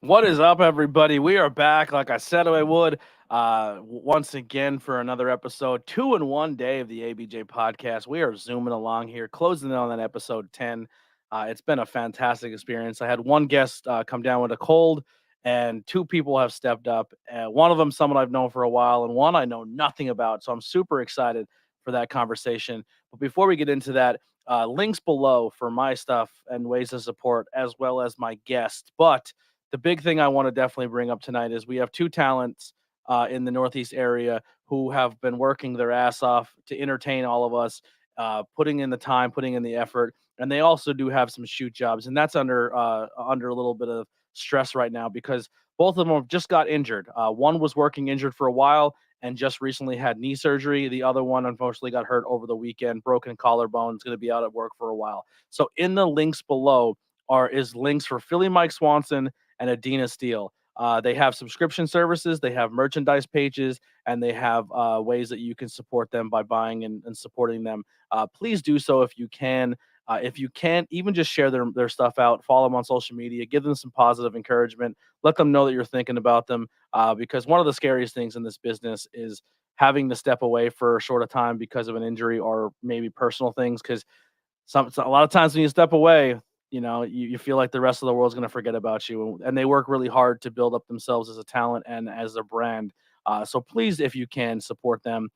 What is up, everybody? We are back, like I said I would, once again for another episode, 2 in 1 day of the ABJ podcast. We are zooming along here, closing in on that episode 10. It's been a fantastic experience. I had one guest come down with a cold, and two people have stepped up. One of them, someone I've known for a while, and one I know nothing about. So I'm super excited for that conversation. But before we get into that, links below for my stuff and ways to support, as well as my guest. But the big thing I want to definitely bring up tonight is we have two talents in the Northeast area who have been working their ass off to entertain all of us, putting in the time, putting in the effort, and they also do have some shoot jobs, and that's under a little bit of stress right now because both of them just got injured. One was working injured for a while and just recently had knee surgery. The other one unfortunately got hurt over the weekend, broken collarbone. Is going to be out at work for a while. So in the links below is links for Philly Mike Swanson and Adena Steele. They have subscription services, they have merchandise pages, and they have ways that you can support them by buying and supporting them. Please do so if you can. If you can't, even just share their stuff out, follow them on social media, give them some positive encouragement, let them know that you're thinking about them. Because one of the scariest things in this business is having to step away for a short time because of an injury or maybe personal things. Because a lot of times when you step away, you feel like the rest of the world's going to forget about you, and they work really hard to build up themselves as a talent and as a brand. So please, if you can, support them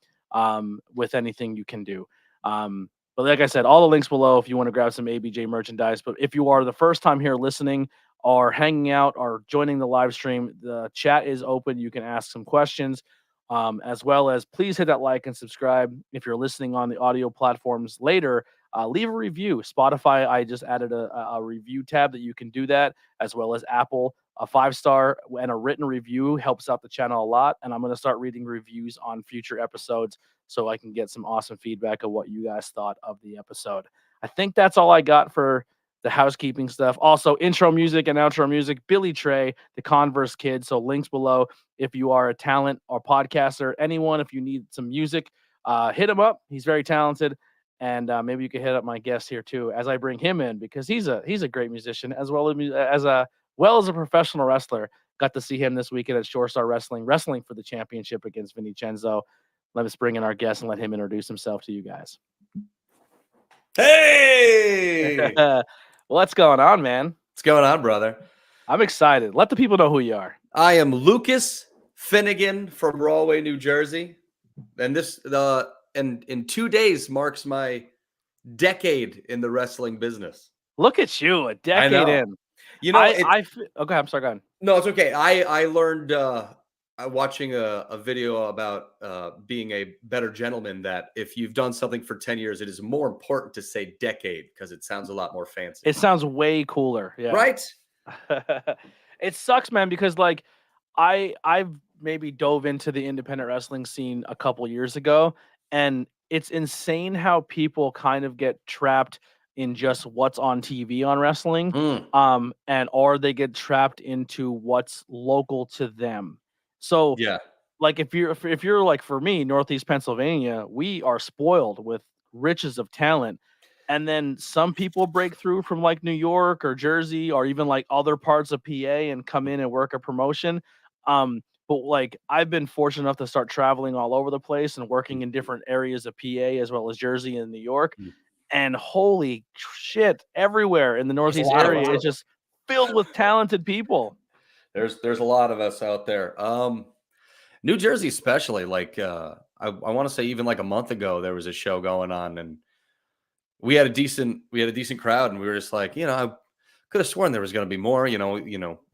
with anything you can do. But like I said, all the links below if you want to grab some ABJ merchandise. But if you are the first time here listening or hanging out or joining the live stream, the chat is open. You can ask some questions. As well as please hit that like and subscribe. If you're listening on the audio platforms later, leave a review. Spotify, I just added a review tab that you can do that, as well as Apple. A 5-star and a written review helps out the channel a lot. And I'm going to start reading reviews on future episodes so I can get some awesome feedback of what you guys thought of the episode. I think that's all I got for the housekeeping stuff. Also, intro music and outro music, Billy Trey, the Converse Kid. So links below if you are a talent or podcaster, anyone, if you need some music, hit him up. He's very talented. And maybe you could hit up my guest here too, as I bring him in because he's a great musician as well as a professional wrestler. Got to see him this weekend at Shore Star wrestling for the championship against Vincenzo. Let us bring in our guest and let him introduce himself to you guys. Hey, What's going on, man? what's going on, brother? I'm excited. Let the people know who you are. I am Lukas Finnegan from Rahway, New Jersey, and in 2 days marks my decade in the wrestling business. Look at you, a decade in. You know, okay, I'm sorry, go ahead. No, it's okay. I learned watching a video about being a better gentleman that if you've done something for 10 years, it is more important to say decade because it sounds a lot more fancy. It sounds way cooler. Yeah. Right? It sucks, man, because like I've maybe dove into the independent wrestling scene a couple years ago, and it's insane how people kind of get trapped in just what's on TV on wrestling, or they get trapped into what's local to them. So Yeah. like if you're like for me, Northeast Pennsylvania, we are spoiled with riches of talent. And then some people break through from like New York or Jersey or even like other parts of PA and come in and work a promotion. But like I've been fortunate enough to start traveling all over the place and working in different areas of PA as well as Jersey and New York. And holy shit, everywhere in the Northeast area is just filled with talented people. There's a lot of us out there. New Jersey especially, like I want to say even like a month ago there was a show going on and we had a decent crowd and we were just like, I could have sworn there was going to be more,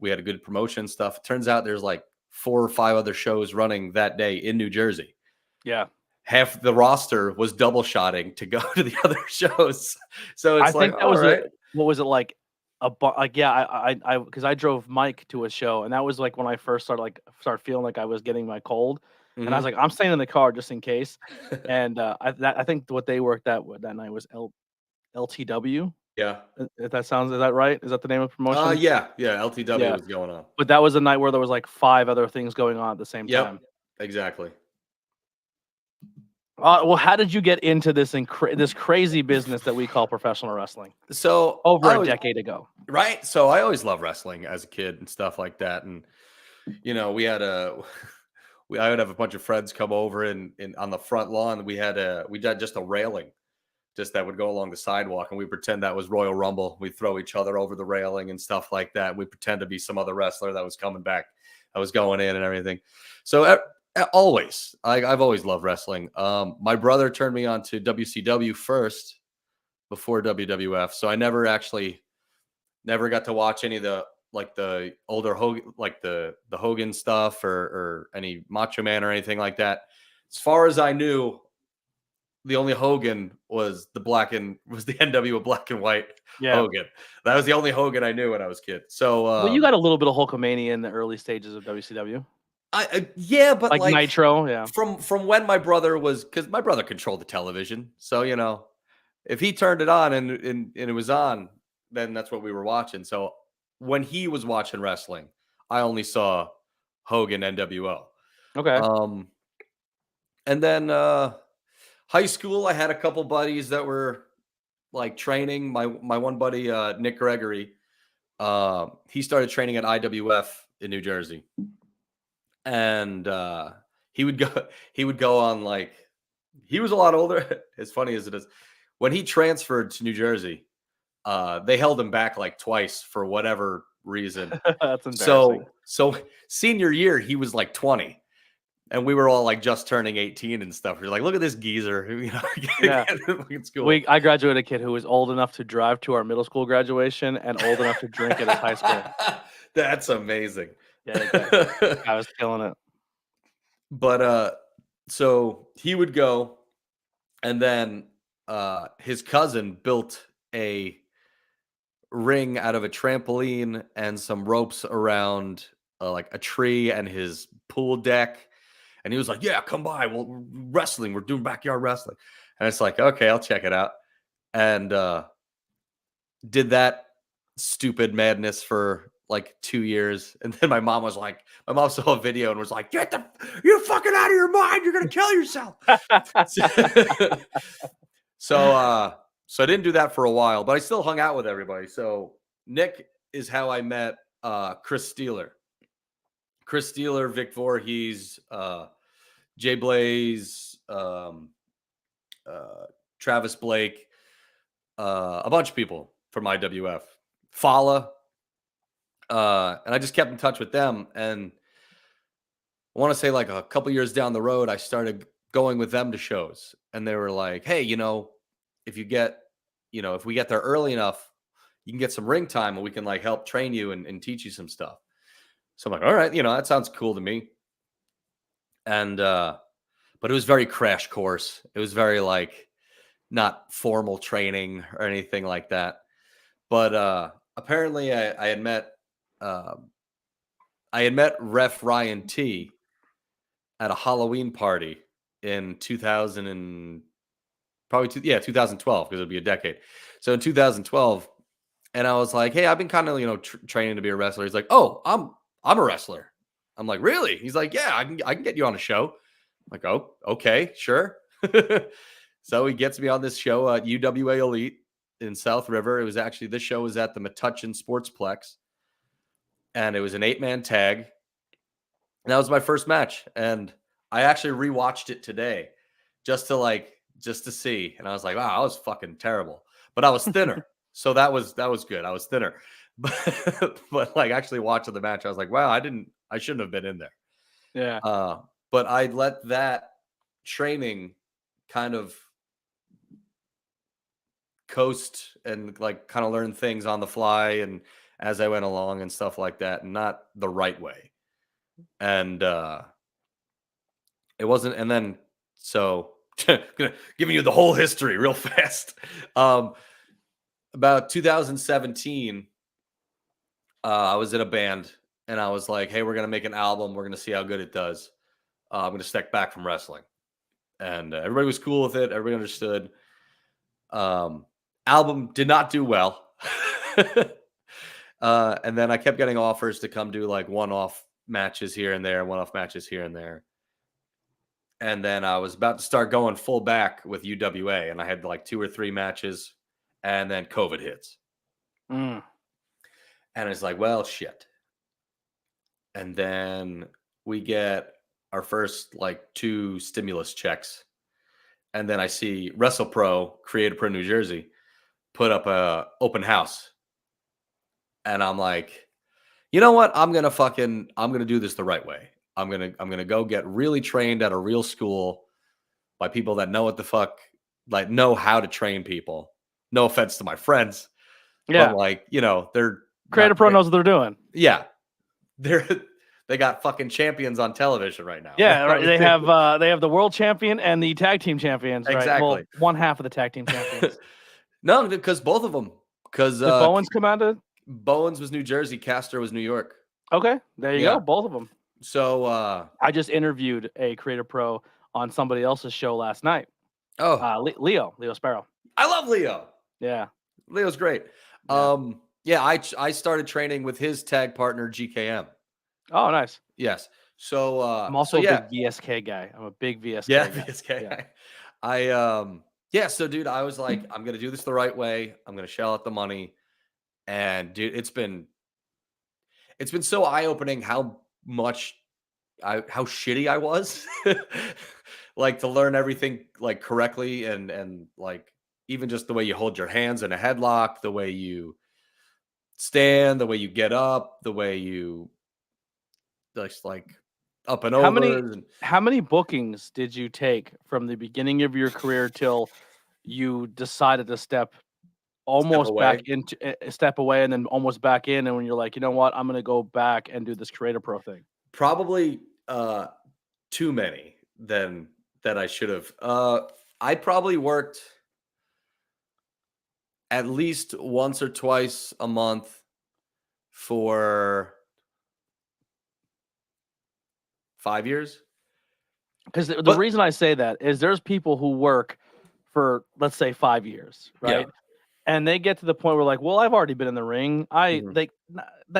we had a good promotion stuff. It turns out there's like 4 or 5 other shows running that day in New Jersey. Yeah. Half the roster was double shotting to go to the other shows. So it's think that was what was it like? I because I drove Mike to a show, and that was like when I first started feeling like I was getting my cold, and I was like, I'm staying in the car just in case. And I think what they worked that night was LTW. Yeah. If that sounds, is that right? Is that the name of the promotion? Yeah. LTW was going on. But that was a night where there was like 5 other things going on at the same time. Exactly. Well, how did you get into this this crazy business that we call professional wrestling So over a decade ago? right. So I always loved wrestling as a kid and stuff like that. And, we had I would have a bunch of friends come over and on the front lawn, we had just a railing just that would go along the sidewalk, and we pretend that was Royal Rumble. We throw each other over the railing and stuff like that. We pretend to be some other wrestler that was coming back, that was going in and everything. So I've always loved wrestling. My brother turned me on to WCW first before WWF, so I never got to watch any of the older Hogan, like the Hogan stuff or any Macho Man or anything like that. As far as I knew, the only Hogan was the NWO black and white Hogan. That was the only Hogan I knew when I was a kid. So, well, you got a little bit of Hulkamania in the early stages of WCW. But like Nitro, yeah. From when my brother because my brother controlled the television, so if he turned it on and it was on, then that's what we were watching. So when he was watching wrestling, I only saw Hogan NWO. Okay. And then high school, I had a couple buddies that were like training. My one buddy, Nick Gregory, he started training at IWF in New Jersey, and he would go on like, he was a lot older. As funny as it is, when he transferred to New Jersey, they held him back like twice for whatever reason. That's embarrassing. So senior year, he was like 20. And we were all like just turning 18 and stuff. We're like, look at this geezer. Yeah. It's cool. I graduated a kid who was old enough to drive to our middle school graduation and old enough to drink at his high school. That's amazing. Yeah, I was killing it. But so he would go, and then his cousin built a ring out of a trampoline and some ropes around like a tree and his pool deck. And he was like, yeah, come by. We're wrestling. We're doing backyard wrestling. And it's like, okay, I'll check it out. And did that stupid madness for like 2 years. And then my mom saw a video and was like, you're fucking out of your mind. You're going to kill yourself. So I didn't do that for a while, but I still hung out with everybody. So Nick is how I met Chris Steeler. Chris Steeler, Vic Voorhees, Jay Blaze, Travis Blake, a bunch of people from IWF, Fala, and I just kept in touch with them. And I want to say like a couple years down the road, I started going with them to shows, and they were like, hey, if we get there early enough, you can get some ring time and we can like help train you and teach you some stuff. So I'm like, all right, that sounds cool to me. And, but it was very crash course. It was very like not formal training or anything like that. But, apparently I had met Ref Ryan T at a Halloween party in 2012, because it'd be a decade. So in 2012, and I was like, hey, I've been kind of, training to be a wrestler. He's like, oh, I'm a wrestler. I'm like, really? He's like, yeah, I can get you on a show. I'm like, oh, okay, sure. So he gets me on this show at UWA Elite in South River. This show was at the Metuchen Sportsplex, and it was an 8-man tag. And that was my first match. And I actually rewatched it today just to see. And I was like, wow, I was fucking terrible, but I was thinner. So that was good. I was thinner, but like actually watching the match, I was like, wow, I shouldn't have been in there. Yeah. But I let that training kind of coast and like kind of learn things on the fly and as I went along and stuff like that, and not the right way. And it wasn't. And then so giving you the whole history real fast. About 2017, I was in a band and I was like, hey, we're going to make an album. We're going to see how good it does. I'm going to step back from wrestling. And everybody was cool with it. Everybody understood. Album did not do well. And then I kept getting offers to come do like one-off matches here and there, one-off matches here and there. And then I was about to start going full back with UWA, and I had like 2 or 3 matches, and then COVID hits. Mm. And it's like, well, shit. And then we get our first like 2 stimulus checks. And then I see WrestlePro, Creative Pro New Jersey, put up a open house. And I'm like, you know what? I'm gonna do this the right way. I'm gonna go get really trained at a real school by people that know what the fuck, like know how to train people. No offense to my friends, Yeah. but like, they're Creative Pro knows what they're doing. Yeah. They got fucking champions on television right now. Yeah, right. They have the world champion and the tag team champions, right? Exactly. Well, one half of the tag team champions. No, because both of them. Because Did Bowens come out of? Bowens was New Jersey, Castor was New York. Okay, there you go, both of them. So I just interviewed a Creative Pro on somebody else's show last night. Oh, Leo Sparrow. I love Leo. Yeah, Leo's great. Yeah. I started training with his tag partner GKM. Oh, nice. Yes. So I'm also a big VSK guy. I'm a big VSK guy. VSK. Yeah. So dude, I was like, I'm gonna do this the right way. I'm gonna shell out the money. And dude, it's been so eye-opening how shitty I was. Like to learn everything like correctly and like even just the way you hold your hands in a headlock, the way you stand, the way you get up, the way you just like up and over. How many bookings did you take from the beginning of your career till you decided to step away and then almost back in, and when you're like, you know what, I'm gonna go back and do this Creative Pro thing? Probably too many than that I should have. I probably worked at least once or twice a month for 5 years. Because the reason I say that is there's people who work for, let's say, 5 years, right? Yeah. And they get to the point where like, well, I've already been in the ring. The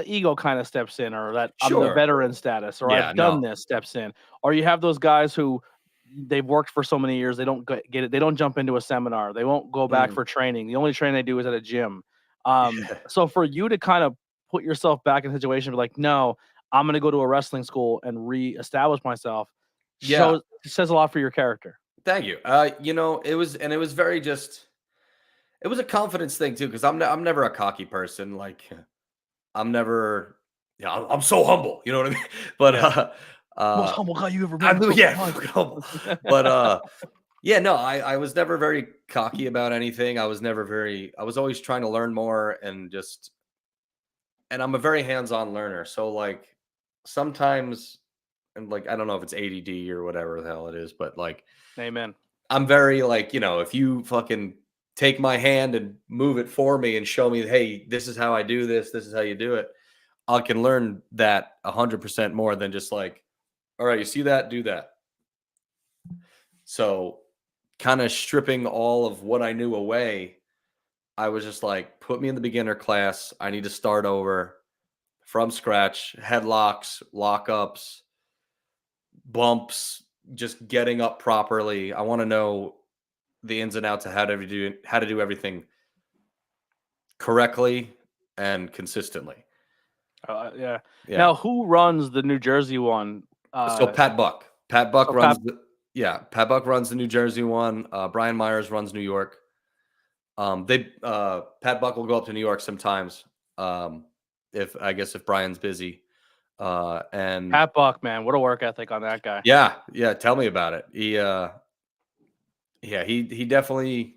ego kind of steps in, or that I'm the veteran status, or I've done this steps in. Or you have those guys who they've worked for so many years, they don't get it. They don't jump into a seminar. They won't go back for training. The only training they do is at a gym. So for you to kind of put yourself back in a situation where like, no, I'm going to go to a wrestling school and reestablish myself. Says a lot for your character. Thank you. It was very it was a confidence thing too, because I'm never a cocky person. Like I'm never, I'm so humble. You know what I mean? But most humble guy you ever met. Humble. But I was never very cocky about anything. I was always trying to learn more and I'm a very hands-on learner. So like sometimes, and like I don't know if it's ADD or whatever the hell it is, but like, amen. I'm very like, if you fucking take my hand and move it for me and show me, hey, this is how I do this. This is how you do it. I can learn that 100% more than just like, all right, you see that, do that. So kind of stripping all of what I knew away, I was just like, put me in the beginner class. I need to start over from scratch, headlocks, lockups, bumps, just getting up properly. I want to know the ins and outs of how to do everything correctly and consistently. Yeah. Now, who runs the New Jersey one? So Pat Buck. Pat Buck runs Pat Buck runs the New Jersey one. Brian Myers runs New York. Pat Buck will go up to New York sometimes. If Brian's busy. And Pat Buck, man, what a work ethic on that guy. Yeah. Tell me about it. He definitely.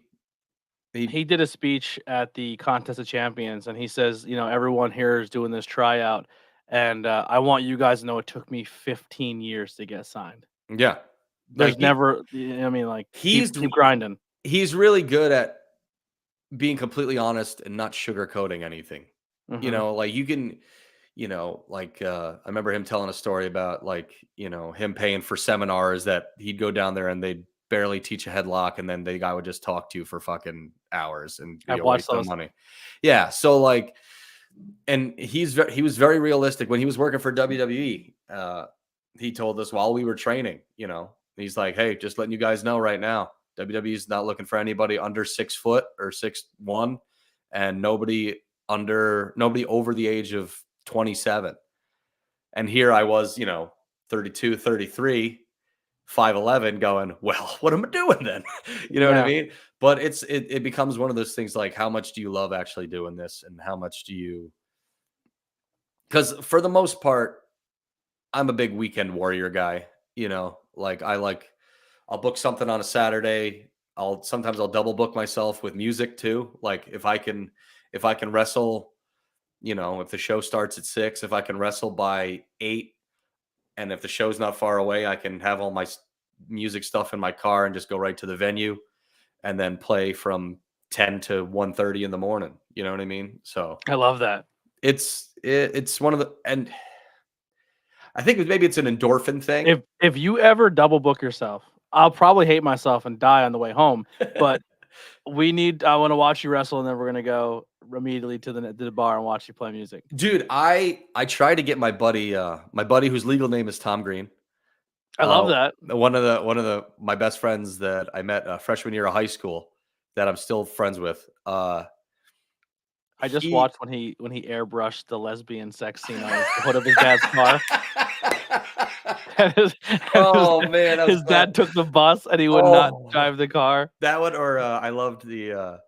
He did a speech at the Contest of Champions, and he says, everyone here is doing this tryout, and I want you guys to know it took me 15 years to get signed. Yeah. There's keep grinding. He's really good at being completely honest and not sugarcoating anything. Mm-hmm. Like you can, I remember him telling a story about like, him paying for seminars that he'd go down there and they'd barely teach a headlock, and then the guy would just talk to you for fucking hours and be a waste of money. Yeah. So like, and he was very realistic when he was working for WWE. He told us while we were training, And he's like, hey, just letting you guys know right now, WWE is not looking for anybody under 6 foot or 6'1", and nobody over the age of 27. And here I was, 32, 33, 5'11", going, well, what am I doing then? You know what I mean? But it becomes one of those things like, how much do you love actually doing this, and how much do you? Because for the most part, I'm a big weekend warrior guy. Like I'll book something on a Saturday. Sometimes I'll double book myself with music too. Like if I can wrestle, if the show starts at 6, if I can wrestle by 8, and if the show's not far away, I can have all my music stuff in my car and just go right to the venue and then play from 10 to 1:30 in the morning. You know what I mean? So I love that. It's one of the, and I think maybe it's an endorphin thing. If you ever double book yourself, I'll probably hate myself and die on the way home. But I want to watch you wrestle, and then we're gonna go immediately to the bar and watch you play music. Dude, I tried to get my buddy whose legal name is Tom Green. I love that. One of my best friends that I met freshman year of high school that I'm still friends with. I just watched when he airbrushed the lesbian sex scene on the hood of his dad's car. His dad took the bus and he would not drive the car. That one, or I loved the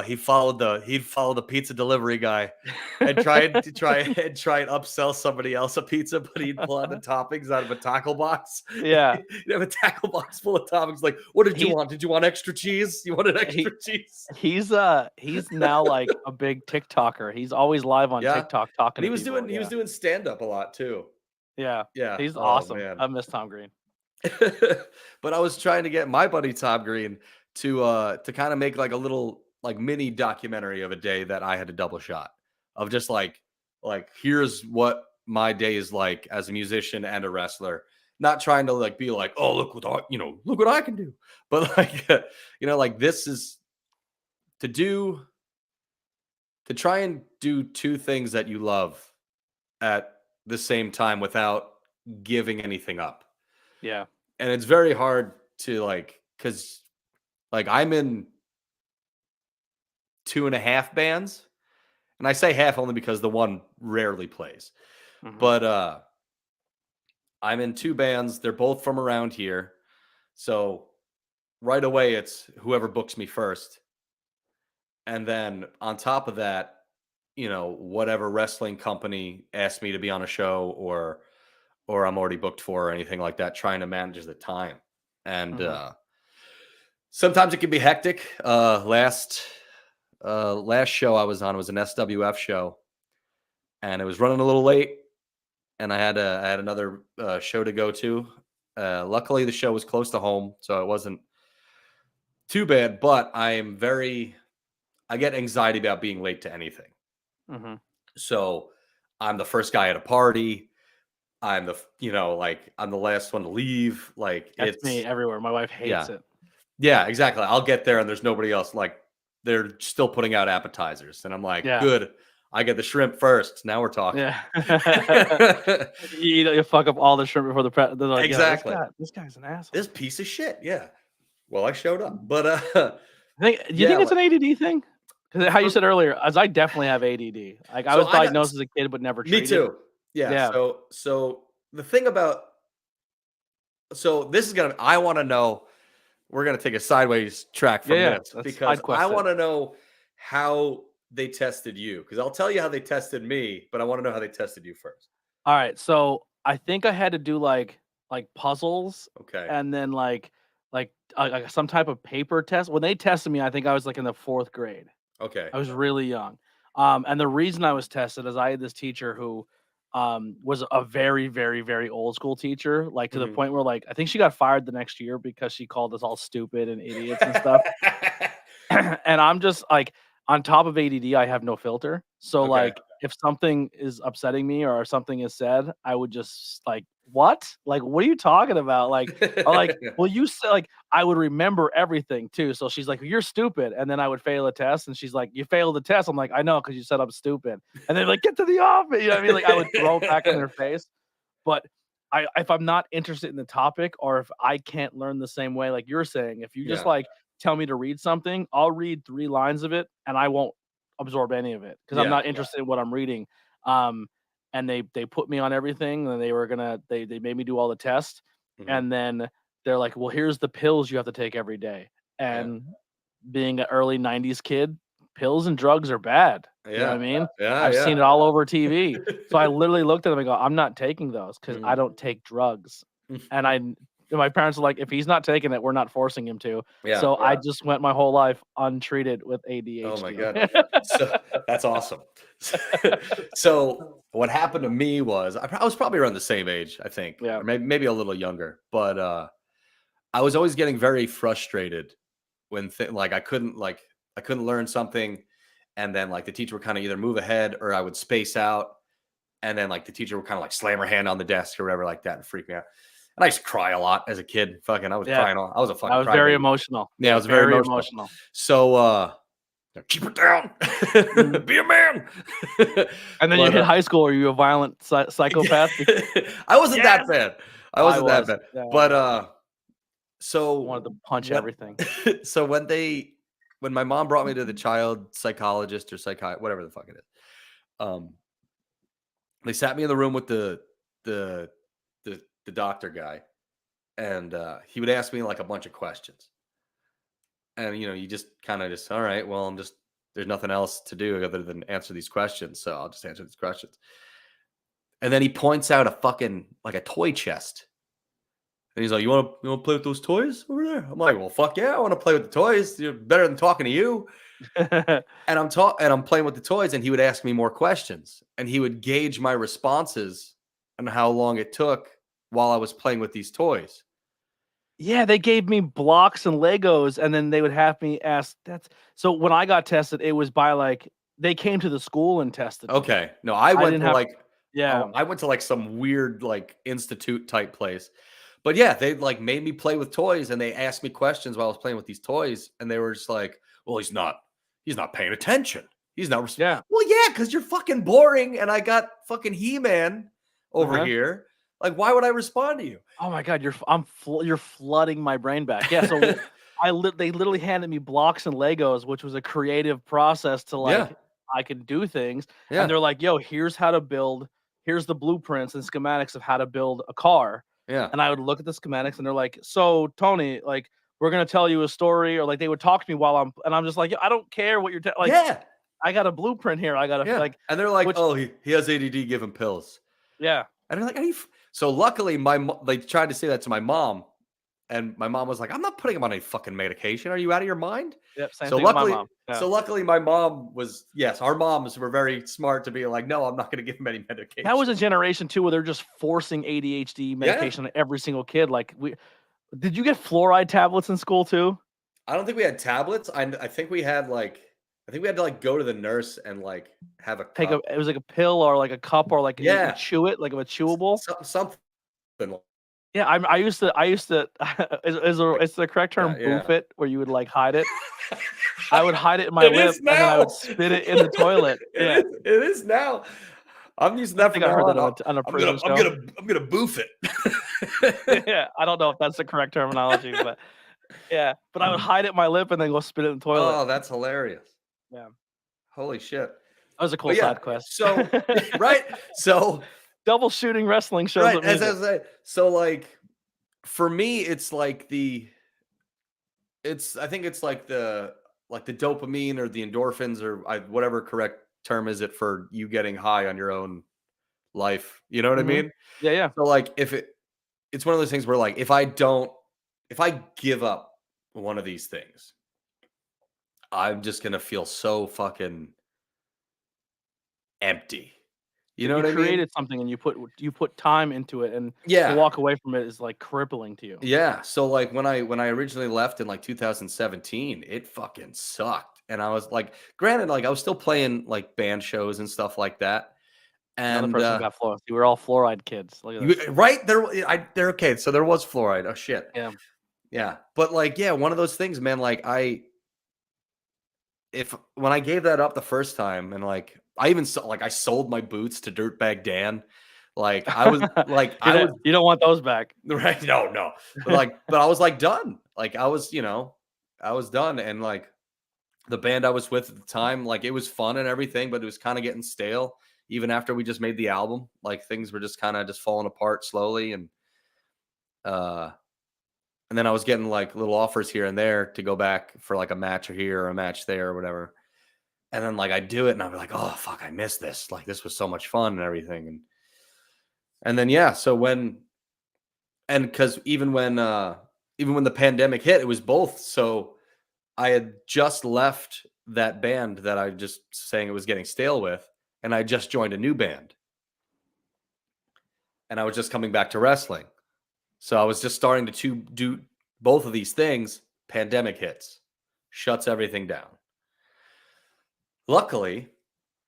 he followed the pizza delivery guy and tried to upsell somebody else a pizza, but he'd pull out the toppings out of a tackle box. Yeah, he'd have a tackle box full of toppings. Like, what did you want? Did you want extra cheese? You wanted extra cheese? He's now like a big TikToker. He's always live on TikTok talking. He was doing stand up a lot too. Yeah. He's awesome. Man. I miss Tom Green. But I was trying to get my buddy Tom Green to kind of make like a little like mini documentary of a day that I had a double shot of, just like here's what my day is like as a musician and a wrestler. Not trying to like be like, oh, look what I can do. But like, like this is to try and do two things that you love at the same time without giving anything up. Yeah. And it's very hard to like, cause like I'm in 2.5 bands, and I say half only because the one rarely plays. Mm-hmm. But I'm in 2 bands. They're both from around here. So right away it's whoever books me first. And then on top of that, whatever wrestling company asks me to be on a show or I'm already booked for or anything like that, trying to manage the time. And sometimes it can be hectic. Last show I was on was an SWF show, and it was running a little late, and I had another show to go to. Luckily the show was close to home, so it wasn't too bad, but I get anxiety about being late to anything. Mm-hmm. So I'm the first guy at a party. I'm I'm the last one to leave. Like, that's me everywhere. My wife hates it. Yeah, exactly. I'll get there and there's nobody else. Like, they're still putting out appetizers, and I'm like, good. I get the shrimp first. Now we're talking. Yeah. you fuck up all the shrimp before the like, exactly. This guy's an asshole. This piece of shit. Yeah. Well, I showed up, but do you think it's an ADD thing? Because how you said earlier, as I definitely have ADD. Like, I was diagnosed as a kid, but never treated. Me too. Yeah. So the thing about, this is I want to know. We're going to take a sideways track from this because I want to know how they tested you, because I'll tell you how they tested me, but I want to know how they tested you first. All right. So I think I had to do like puzzles. Okay. And then like some type of paper test. When they tested me, I think I was like in the 4th grade. Okay. I was really young. And the reason I was tested is I had this teacher who was a very, very, very old school teacher, like to the point where like I think she got fired the next year because she called us all stupid and idiots and stuff. And I'm just like, on top of ADD, I have no filter. So like if something is upsetting me or something is said, I would just like, what are you talking about? Like, well, you said, like, I would remember everything too. So she's like, you're stupid. And then I would fail a test. And she's like, you failed the test. I'm like, I know, because you said I'm stupid. And they're like, get to the office. You know what I mean? Like, I would throw it back in their face. But if I'm not interested in the topic, or if I can't learn the same way, like you're saying, if you just Yeah. tell me to read something, I'll read 3 lines of it and I won't absorb any of it because I'm Yeah. not interested in what I'm reading. Um, and they put me on everything, and they made me do all the tests, Mhm. and then they're like, "Well, here's the pills you have to take every day." Yeah. And being an early 90s kid, pills and drugs are bad. You know what I Yeah. mean? Yeah. I've seen Yeah. it all over TV. So I literally looked at them and go, "I'm not taking those because I Mhm. don't take drugs." And my parents are like, "If he's not taking it, we're not forcing him to." Yeah. So I just went my whole life untreated with Oh my ADHD. God. So that's awesome. So what happened to me was I was probably around the same age, I think, Yeah. or maybe a little younger, but I was always getting very frustrated when I couldn't learn something, and then like the teacher would kind of either move ahead or I would space out, and then like the teacher would kind of like slam her hand on the desk or whatever like that and freak me out. And I used to cry a lot as a kid. Fucking, I was Yeah. crying. I was a I fucking was very crybaby. emotional. Yeah, I Yeah, was very very emotional. emotional. So keep it down. Mhm. Be a man. And then you But hit high school. Are you a violent psychopath? I wasn't Yes! that bad. I I wasn't that was. bad. Yeah. But I so wanted to punch what everything. so when my mom brought me to the child psychologist or whatever the fuck it is, um, they sat me in the room with the the doctor guy, and he would ask me like a bunch of questions. And you just kind of all right, well, there's nothing else to do other than answer these questions, so I'll just answer these questions. And then he points out a fucking like a toy chest. And he's like, you want to play with those toys over there? I'm like, well, fuck yeah, I want to play with the toys. You're better than talking to you. And I'm playing with the toys, and he would ask me more questions, and he would gauge my responses and how long it took while I was playing with these toys. Yeah, they gave me blocks and Legos, and then they would have me ask so when I got tested, it was by they came to the school and tested me. Okay, no, I I went didn't to have like Yeah. I went to like some weird like institute type place. But yeah, they like made me play with toys, and they asked me questions while I was playing with these toys, and they were just like, "Well, he's not paying attention. He's not." Yeah. Well, yeah, because you're fucking boring, and I got fucking He-Man over Uh-huh. here. Like, why would I respond to you? Oh my god, you're flooding my brain back. Yeah, so they literally handed me blocks and Legos, which was a creative process to Yeah, I could do things, and yeah, they're like, "Yo, here's the blueprints and schematics of how to build a car." yeah, And I would look at the schematics, and they're like, "So, Tony, we're gonna tell you a story," or they would talk to me while I'm just like, "Yo, I don't care what you're yeah, I got a blueprint here. I got to yeah. And they're like, which "Oh, he has ADD. Give him pills." yeah, And they're like, So luckily, they tried to say that to my mom, and my mom was like, "I'm not putting him on any fucking medication. Are you out of your mind?" yep, same So thing with my luckily, mom. Yeah. so luckily, my mom was yes. Our moms were very smart to be like, "No, I'm not going to give him any That was medication." a generation too where they're just forcing ADHD Yeah, medication on every single kid. Did you get fluoride tablets in school too? I don't think we had tablets. I think we had I think we had to like go to the nurse and like have a cup. It was like a pill or like a cup or you Yeah, chew it like a chewable. something Yeah, I used to like is the correct term that. Yeah. boof it where you would hide it? I would hide it in my It lip is and then I would now. spit it in the toilet. Yeah. It is now. I'm using I that from think I now heard that on. on a prison show. I'm gonna boof it. Yeah, I don't know if that's the correct terminology, but yeah, but I would hide it in my lip and then go spit it in the toilet. Oh, that's hilarious. Yeah. Holy shit. That was a cool But yeah, side quest. so right. So Double shooting wrestling shows right, with as I music. say, so like for me, it's like I think it's like the dopamine or the endorphins or whatever correct term is it for you getting high on your own life. You know what I Mhm. mean? Yeah, yeah. So like it's one of those things where like if I give up one of these things, I'm just gonna feel so fucking empty. You know You what I mean? created something and you put time into it, and to Yeah. walk away from it is, crippling to you. Yeah. So like when I originally left in like 2017, it fucking sucked. And I was like, granted, like I was still playing like band shows and stuff like that. Another And person got fluoride. We were all fluoride kids. Look at this. right there, they're okay. So there was fluoride. Oh shit. Yeah. Yeah. But like, yeah, one of those things, man. Like if when I gave that up the first time, and like I even I sold my boots to Dirtbag Dan. Like I was like you don't want those back. right. No. But I was like done. Like I was, I was done. And like the band I was with at the time, like it was fun and everything, but it was kind of getting stale. Even after we just made the album, like things were just kind of just falling apart slowly. Uh and then I was getting like little offers here and there to go back for like a match here or a match there or whatever. And then like I do it and I'd be like, oh fuck, I missed this. Like this was so much fun and everything. And then yeah, so because even when the pandemic hit, it was both. So I had just left that band that I just saying it was getting stale with, and I just joined a new band. And I was just coming back to wrestling. So I was just starting to do both of these things. Pandemic hits, shuts everything down. Luckily,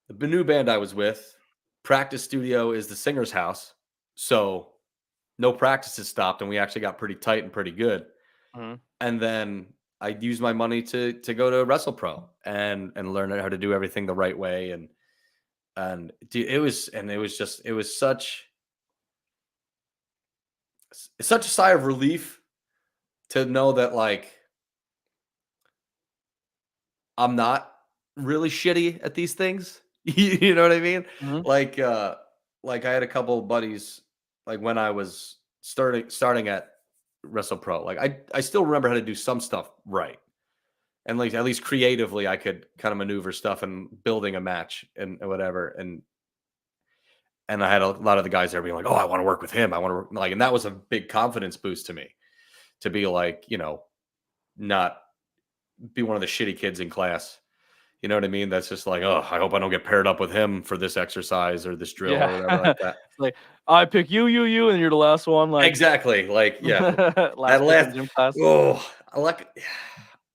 the new band I was with, practice studio is the singer's house. So no practices stopped, and we actually got pretty tight and pretty good. Mm-hmm. And then I used my money to go to WrestlePro and learn how to do everything the right way. And dude, it was such a sigh of relief to know that like I'm not really shitty at these things. You know what I mean? Mm-hmm. Like I had a couple of buddies like when I was starting at WrestlePro. Like I still remember how to do some stuff right. And like at least creatively I could kind of maneuver stuff and building a match and whatever. And I had a lot of the guys there being like, "Oh, I want to work with him. I want to work," like, and that was a big confidence boost to me to be like, not be one of the shitty kids in class. You know what I mean? That's just like, oh, I hope I don't get paired up with him for this exercise or this drill or whatever like that. Like, I pick you, and you're the last one. Like Exactly. Like, yeah. last gym class. Oh,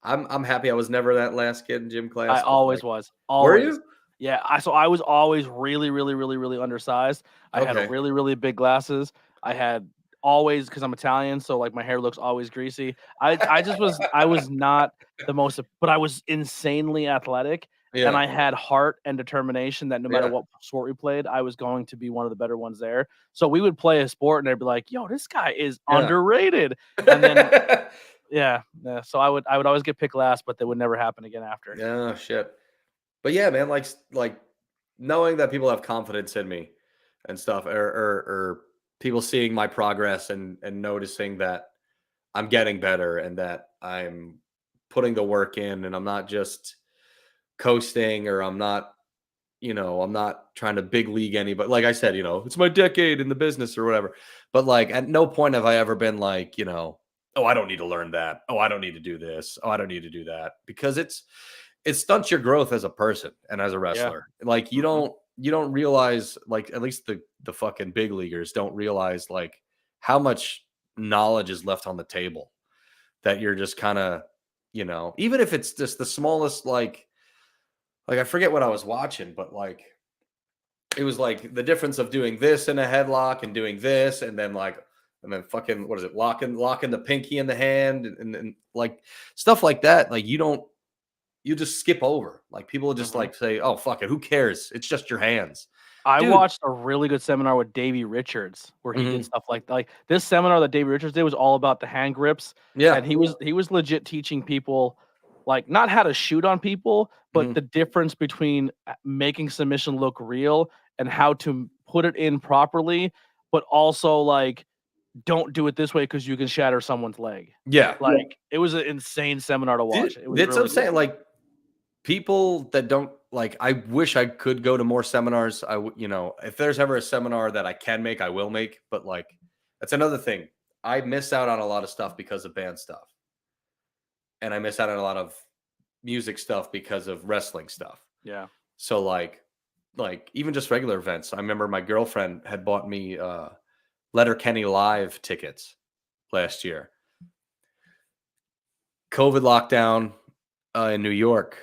I'm happy I was never that last kid in gym class. I always was. Always. Were you? Yeah. I was always really, really, really, really undersized. I had really, really big glasses. I had always, because I'm Italian, so like my hair looks always greasy. I was not the most, but I was insanely athletic. Yeah. And I had heart and determination that no matter what sport we played, I was going to be one of the better ones there. So we would play a sport and they'd be like, yo, this guy is underrated. And then yeah. So I would always get picked last, but that would never happen again after. Yeah, shit. But yeah, man, like knowing that people have confidence in me and stuff, or people seeing my progress and noticing that I'm getting better and that I'm putting the work in and I'm not just coasting or I'm not trying to big league anybody. Like I said, it's my decade in the business or whatever. But like at no point have I ever been like, oh, I don't need to learn that. Oh, I don't need to do this. Oh, I don't need to do that, because it stunts your growth as a person and as a wrestler. Yeah. Like you don't realize, like at least the fucking big leaguers don't realize like how much knowledge is left on the table that you're just kind of, even if it's just the smallest, like I forget what I was watching, but like it was like the difference of doing this in a headlock and doing this and then fucking, what is it? Locking the pinky in the hand and like stuff like that. Like you just skip over. Like people just like say, oh, fuck it. Who cares? It's just your hands. I watched a really good seminar with Davey Richards where he did stuff like this seminar that Davey Richards did was all about the hand grips. Yeah. And he was legit teaching people like not how to shoot on people, but the difference between making submission look real and how to put it in properly, but also like don't do it this way because you can shatter someone's leg. Yeah. Like it was an insane seminar to watch. That's really what I'm saying. Like people that don't like, I wish I could go to more seminars. If there's ever a seminar that I can make, I will make. But like, that's another thing. I miss out on a lot of stuff because of band stuff. And I miss out on a lot of music stuff because of wrestling stuff. Yeah. So like even just regular events. I remember my girlfriend had bought me Letterkenny Live tickets last year. COVID lockdown in New York.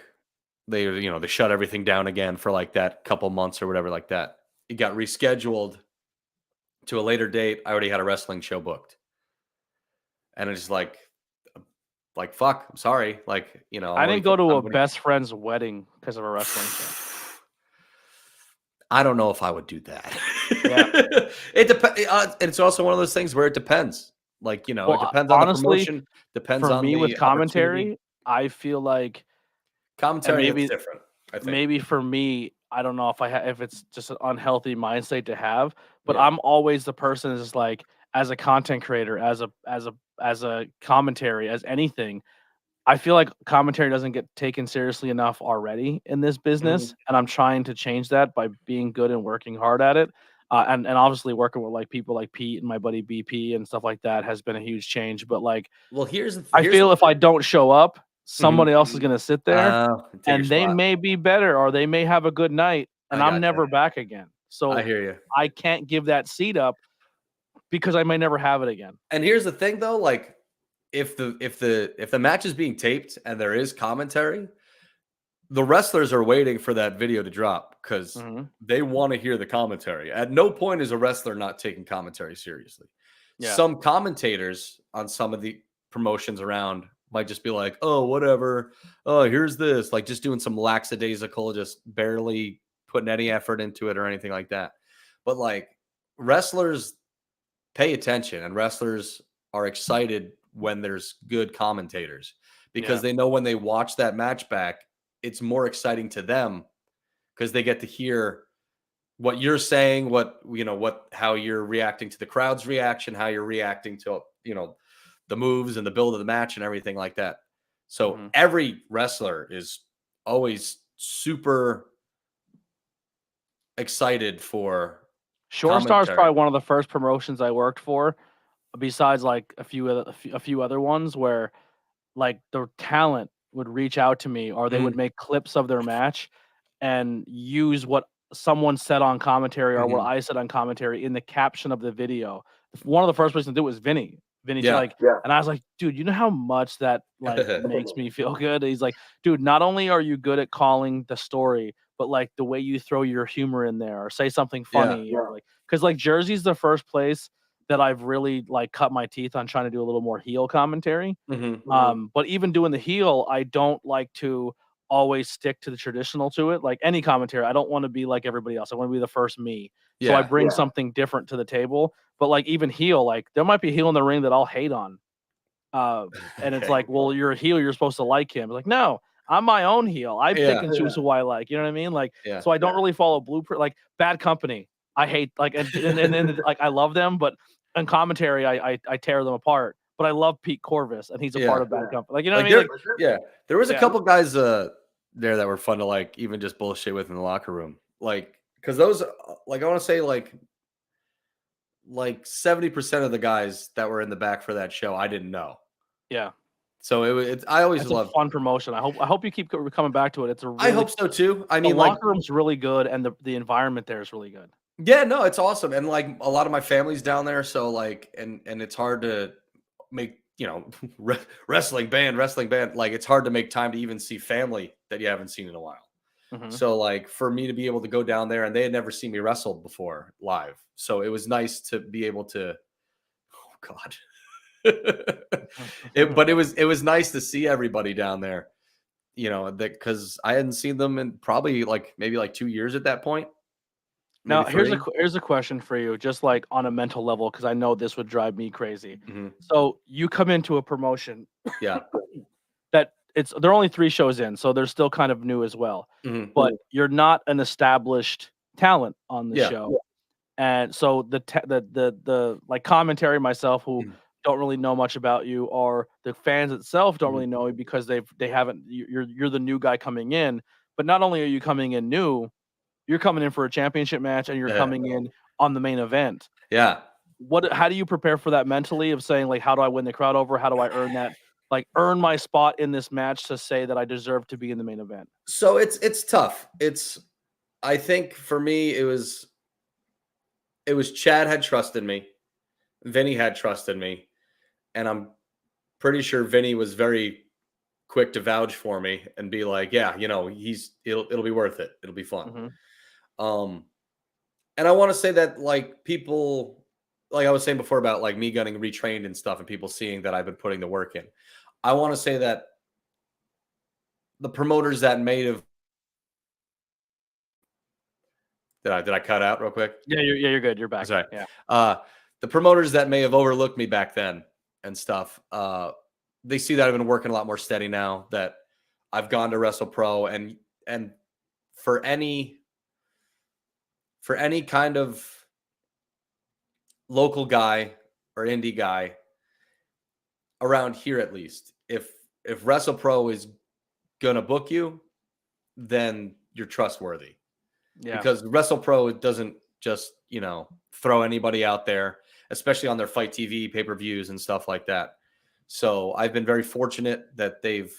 They shut everything down again for like that couple months or whatever like that. It got rescheduled to a later date. I already had a wrestling show booked. And it's just like fuck, I'm sorry. Like, I didn't go to a best friend's wedding because of a wrestling show. I don't know if I would do that. Yeah. It depends. It's also one of those things where it depends. Like, you know, it Well, depends on the honestly, promotion, depends for on me with the opportunity. commentary, I feel like, and Commentary hits different, I think. maybe for me, I don't know if if it's just an unhealthy mindset to have, but Yeah. I'm always the person that's like, as a content creator, as a commentary, as anything, I feel like commentary doesn't get taken seriously enough already in this Mhm. business, and I'm trying to change that by being good and working hard at it. And obviously working with like people like Pete and my buddy BP and stuff like that has been a huge change. But like, Well, I here's the feel if I don't show up, Mhm. somebody else is gonna sit there Take your and they spot. may be better or they may have a good night and I I'm gotcha. never back again. I So hear you. I can't give that seat up because I may never have it again. And here's the thing though, like if the match is being taped and there is commentary, the wrestlers are waiting for that video to drop because Mhm. they want to hear the commentary. At no point is a wrestler not taking commentary seriously. Yeah. Some commentators on some of the promotions around might just be like, "Oh, whatever. Oh, here's this," like just doing some lackadaisical, just barely putting any effort into it or anything like that. But like wrestlers pay attention and wrestlers are excited when there's good commentators because Yeah. they know when they watch that match back, it's more exciting to them because they get to hear what you're saying, how you're reacting to the crowd's reaction, how you're reacting to, the moves and the build of the match and everything like that. So Mhm. every wrestler is always super excited for Shore Star is commentary. probably one of the first promotions I worked for, besides like a few other ones where like the talent would reach out to me or they would Mhm, make clips of their match and use what someone said on commentary or what mhm. I said on commentary in the caption of the video. One of the first person to do it was Vinny. Vinny's Yeah. like, yeah. And I was like, dude, you know how much that like makes me feel good? He's like, dude, not only are you good at calling the story, but like the way you throw your humor in there or say something Yeah. funny or like, because like Jersey's the first place that I've really like cut my teeth on trying to do a little more heel commentary. Mhm. But even doing the heel, I don't like to always stick to the traditional to it. Like any commentary, I don't want to be like everybody else. I want to be the first me. So I Yeah. bring something different to the table. But like even heel, like there might be a heel in the ring that I'll hate on. Uh, and it's Okay. like, well, you're a heel, you're supposed to like him. Like, no, I'm my own heel. I pick Yeah. and choose who I like. You know what I mean? Like, Yeah. so I don't really follow blueprint. Like Bad Company, I hate. Like, and like I love them, but in commentary, I tear them apart. But I love Pete Corvus, and he's a part Yeah. of Bad Company. Like, you know what I Like mean? Like, there was a yeah, couple guys there that were fun to like even just bullshit with in the locker room. Like cuz those like I want to say like 70% of the guys that were in the back for that show I didn't know. yeah. So I always It's a loved. fun promotion. I hope you keep coming back to it. It's a I really hope so too. I the mean like locker room's really good, and the environment there is really good. yeah, no, it's awesome and like a lot of my family's down there so like and it's hard to make, wrestling band like it's hard to make time to even see family that you haven't seen in a while. Hmm. So, like, for me to be able to go down there and they had never seen me wrestle before live. So it was nice to be able to, oh God. But it was nice to see everybody down there, that because I hadn't seen them in probably like maybe like 2 years at that point, maybe Now, three. here's a question for you, just like on a mental level, because I know this would drive me crazy. Mhm. So you come into a promotion Yeah. that they're only 3 shows in, so they're still kind of new as well. Mhm. But you're not an established talent on the Yeah. show. And so the like commentary myself who Mhm. don't really know much about you or the fans itself don't Mhm. really know you because they haven't you're the new guy coming in. But not only are you coming in new, you're coming in for a championship match and you're Yeah. coming in on the main event. Yeah. How do you prepare for that mentally of saying like how do I win the crowd over? How do I earn that like earn my spot in this match to say that I deserve to be in the main event? So it's tough. I think for me it was Chad had trust in me. Vinny had trust in me. And I'm pretty sure Vinny was very quick to vouch for me and be like, yeah, it'll be worth it. It'll be fun. Mhm. Um, and I want to say that like people, like I was saying before about like me getting retrained and stuff and people seeing that I've been putting the work in. I want to say that the promoters that may have Did I cut out real quick? Yeah, you're good. You're back. Sorry. Yeah. The promoters that may have overlooked me back then and stuff, they see that I've been working a lot more steady now, that I've gone to WrestlePro, and for any kind of local guy or indie guy around here, at least, if WrestlePro is gonna book you, then you're trustworthy. Yeah. Because WrestlePro doesn't just, throw anybody out there, especially on their Fight TV pay-per-views and stuff like that. So I've been very fortunate that they've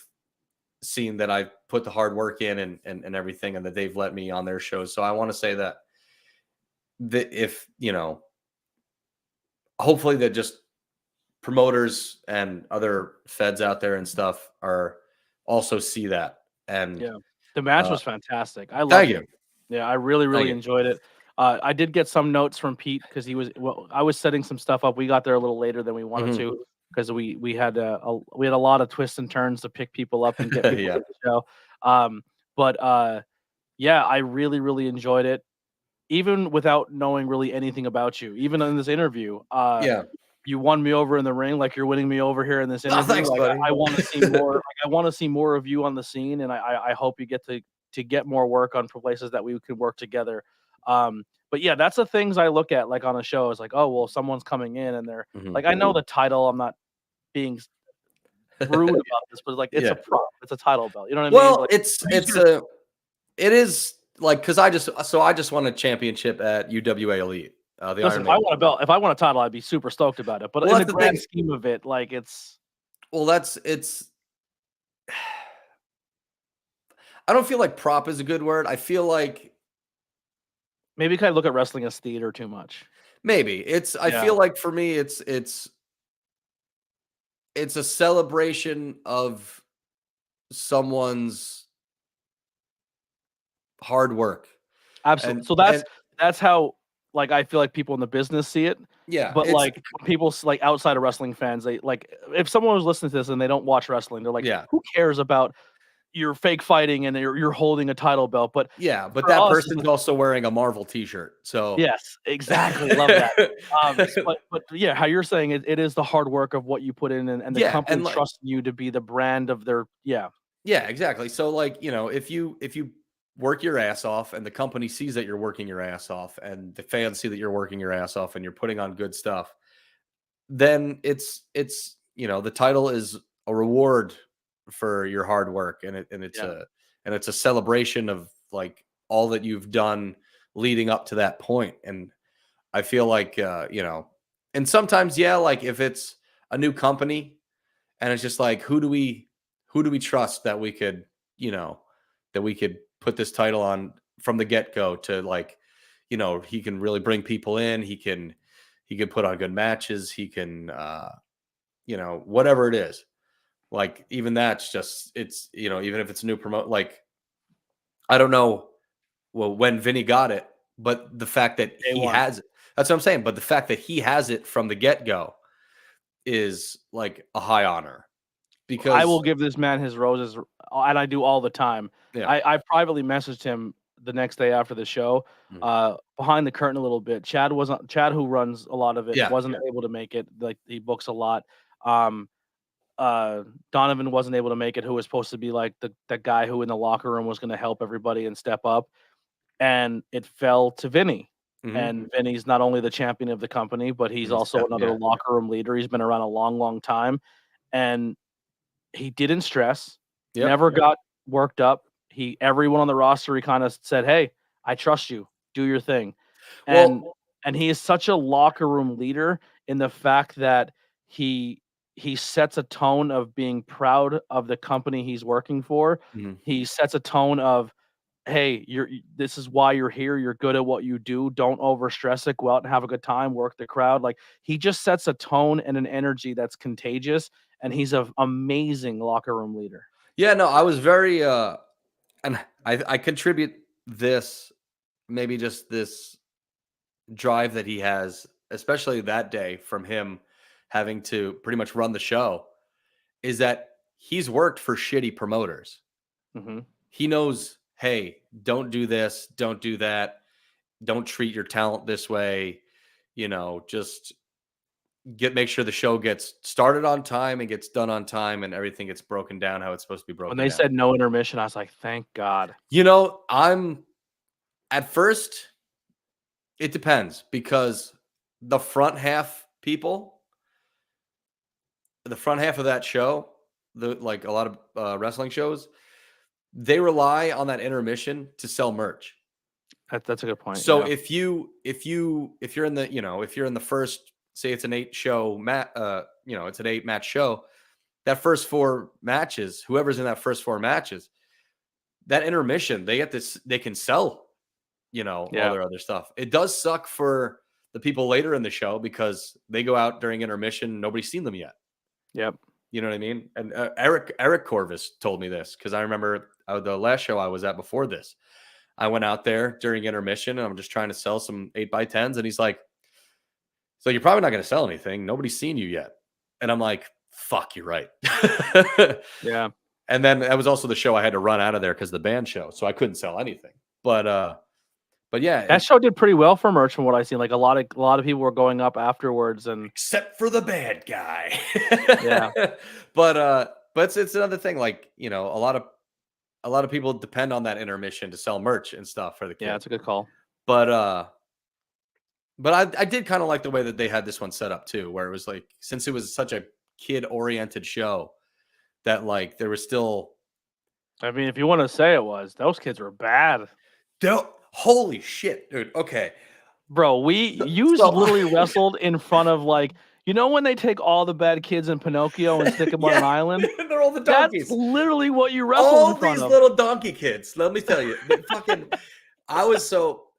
seen that I've put the hard work in and everything, and that they've let me on their shows. So I want to say that if, hopefully that just promoters and other feds out there and stuff are also see that. And yeah, the match was fantastic. I loved thank it. you. Yeah, I really enjoyed it. I did get some notes from Pete because I was setting some stuff up. We got there a little later than we wanted to because we had a lot of twists and turns to pick people up and get people Yeah. to the show. But yeah, I really enjoyed it, even without knowing really anything about you. Even in this interview, Yeah. you won me over in the ring, like you're winning me over here in this interview. thanks, buddy. I want to see more. I want to see more of you on the scene, and I hope you get to get more work on for places that we could work together. But yeah, that's the things I look at, like on a show. It's like, oh well, someone's coming in, and they're like, I know the title. I'm not being rude about this, but like, it's a prop. It's a title belt. You know what I mean? Well, Like, it is like, because I just won a championship at UWA Elite. The listen, Iron if Man. I want a belt, if I want a title, I'd be super stoked about it. But Well, in the grand scheme of it, like it's. Well, it's. I don't feel like prop is a good word. I feel like maybe kind of look at wrestling as theater too much. Maybe I feel like for me, it's a celebration of someone's hard work. Absolutely. So that's how, like, I feel like people in the business see it. Yeah. But like people like outside of wrestling fans, they like, if someone was listening to this and they don't watch wrestling, they're like, who cares about your fake fighting and you're holding a title belt? But yeah, but that person's also wearing a Marvel t-shirt. So yes, exactly. Love that. But yeah, how you're saying it is the hard work of what you put in, and the company trusting you to be the brand of their Yeah, exactly. So like, if you work your ass off and the company sees that you're working your ass off and the fans see that you're working your ass off and you're putting on good stuff, then it's the title is a reward for your hard work, and it's a celebration of like all that you've done leading up to that point. And I feel like and sometimes like if it's a new company and it's just like, who do we trust that we could put this title on from the get-go to, like, he can really bring people in, he can put on good matches, he can whatever it is. Like, even that's just, it's, even if it's a new promote, like, I don't know when Vinny got it, but the fact that he has it, that's what I'm saying. But the fact that he has it from the get-go is like a high honor, because I will give this man his roses, and I do all the time. Yeah. I privately messaged him the next day after the show, behind the curtain a little bit. Chad, who runs a lot of it, wasn't able to make it. Like, he books a lot. Donovan wasn't able to make it, who was supposed to be like the guy who in the locker room was going to help everybody and step up. And it fell to Vinny. And Vinny's not only the champion of the company, but he's also another locker room leader. He's been around a long time, and he didn't stress, never got worked up. Everyone on the roster, he kind of said, "Hey, I trust you. Do your thing." And he is such a locker room leader in the fact that he sets a tone of being proud of the company he's working for. He sets a tone of, hey, this is why you're here. You're good at what you do. Don't overstress it. Go out and have a good time. Work the crowd. Like, he just sets a tone and an energy that's contagious, and he's an amazing locker room leader. Yeah, no, I was very and I contribute this, maybe just this drive that he has, especially that day, from him having to pretty much run the show, is that he's worked for shitty promoters. He knows, hey, don't do this, don't do that. don't treat your talent this way. Just make sure the show gets started on time and gets done on time and everything gets broken down how it's supposed to be broken When they down. said no intermission, I was like, thank God. I'm at first, it depends because the front half of that show, like a lot of wrestling shows, they rely on that intermission to sell merch. That's a good point. So yeah. if you're in the first, say it's an 8-show it's an 8-match show, that first 4 matches, whoever's in that first 4 matches, that intermission, they can sell, all their other stuff. It does suck for the people later in the show because they go out during intermission, nobody's seen them yet. Yep. You know what I mean? And Eric Corvus told me this because I remember the last show I was at before this. I went out there during intermission and I'm just trying to sell some 8x10s. And he's like, so you're probably not going to sell anything. Nobody's seen you yet. And I'm like, fuck, you're right. Yeah. And then that was also the show I had to run out of there because of the band show. So I couldn't sell anything. But yeah, that show did pretty well for merch from what I've seen. Like a lot of people were going up afterwards, and except for the bad guy. Yeah. But it's another thing. Like, a lot of people depend on that intermission to sell merch and stuff for the kids. Yeah, it's a good call. But I did kind of like the way that they had this one set up too, where it was like, since it was such a kid-oriented show, that like there was still. I mean, if you want to say those kids were bad. Holy shit, dude. Okay, bro, you literally wrestled in front of like. You know when they take all the bad kids in Pinocchio and stick them on an island? They're all the donkeys. That's literally what you wrestled all in front these of. Little donkey kids. Let me tell you, I was all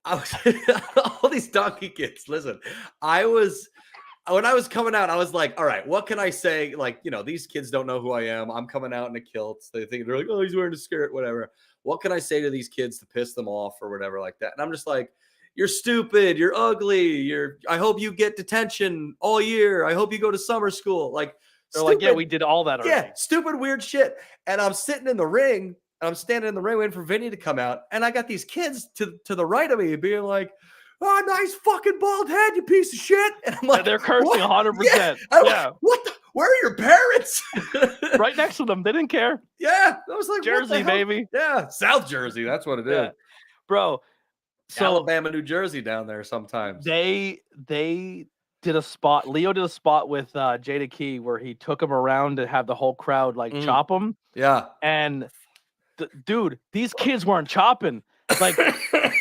these donkey kids. Listen, when I was coming out, I was like, all right, what can I say? Like, these kids don't know who I am. I'm coming out in a kilt. They're like, oh, he's wearing a skirt, whatever. What can I say to these kids to piss them off or whatever like that? And I'm just like, you're stupid. You're ugly. I hope you get detention all year. I hope you go to summer school. Like, they're like, yeah, we did all that already. Yeah, stupid, weird shit. And I'm sitting in the ring, and I'm standing in the ring waiting for Vinny to come out. And I got these kids to the right of me being like, oh, nice fucking bald head, you piece of shit. And I'm like, they're cursing 100%. Yeah. Where are your parents? Right next to them. They didn't care. Yeah. I was like, Jersey, baby. Yeah. South Jersey. That's what it is. Bro. So Alabama, New Jersey down there sometimes. They did a spot. Leo did a spot with Jada Key where he took him around to have the whole crowd like chop him. Yeah. And dude, these kids weren't chopping. Like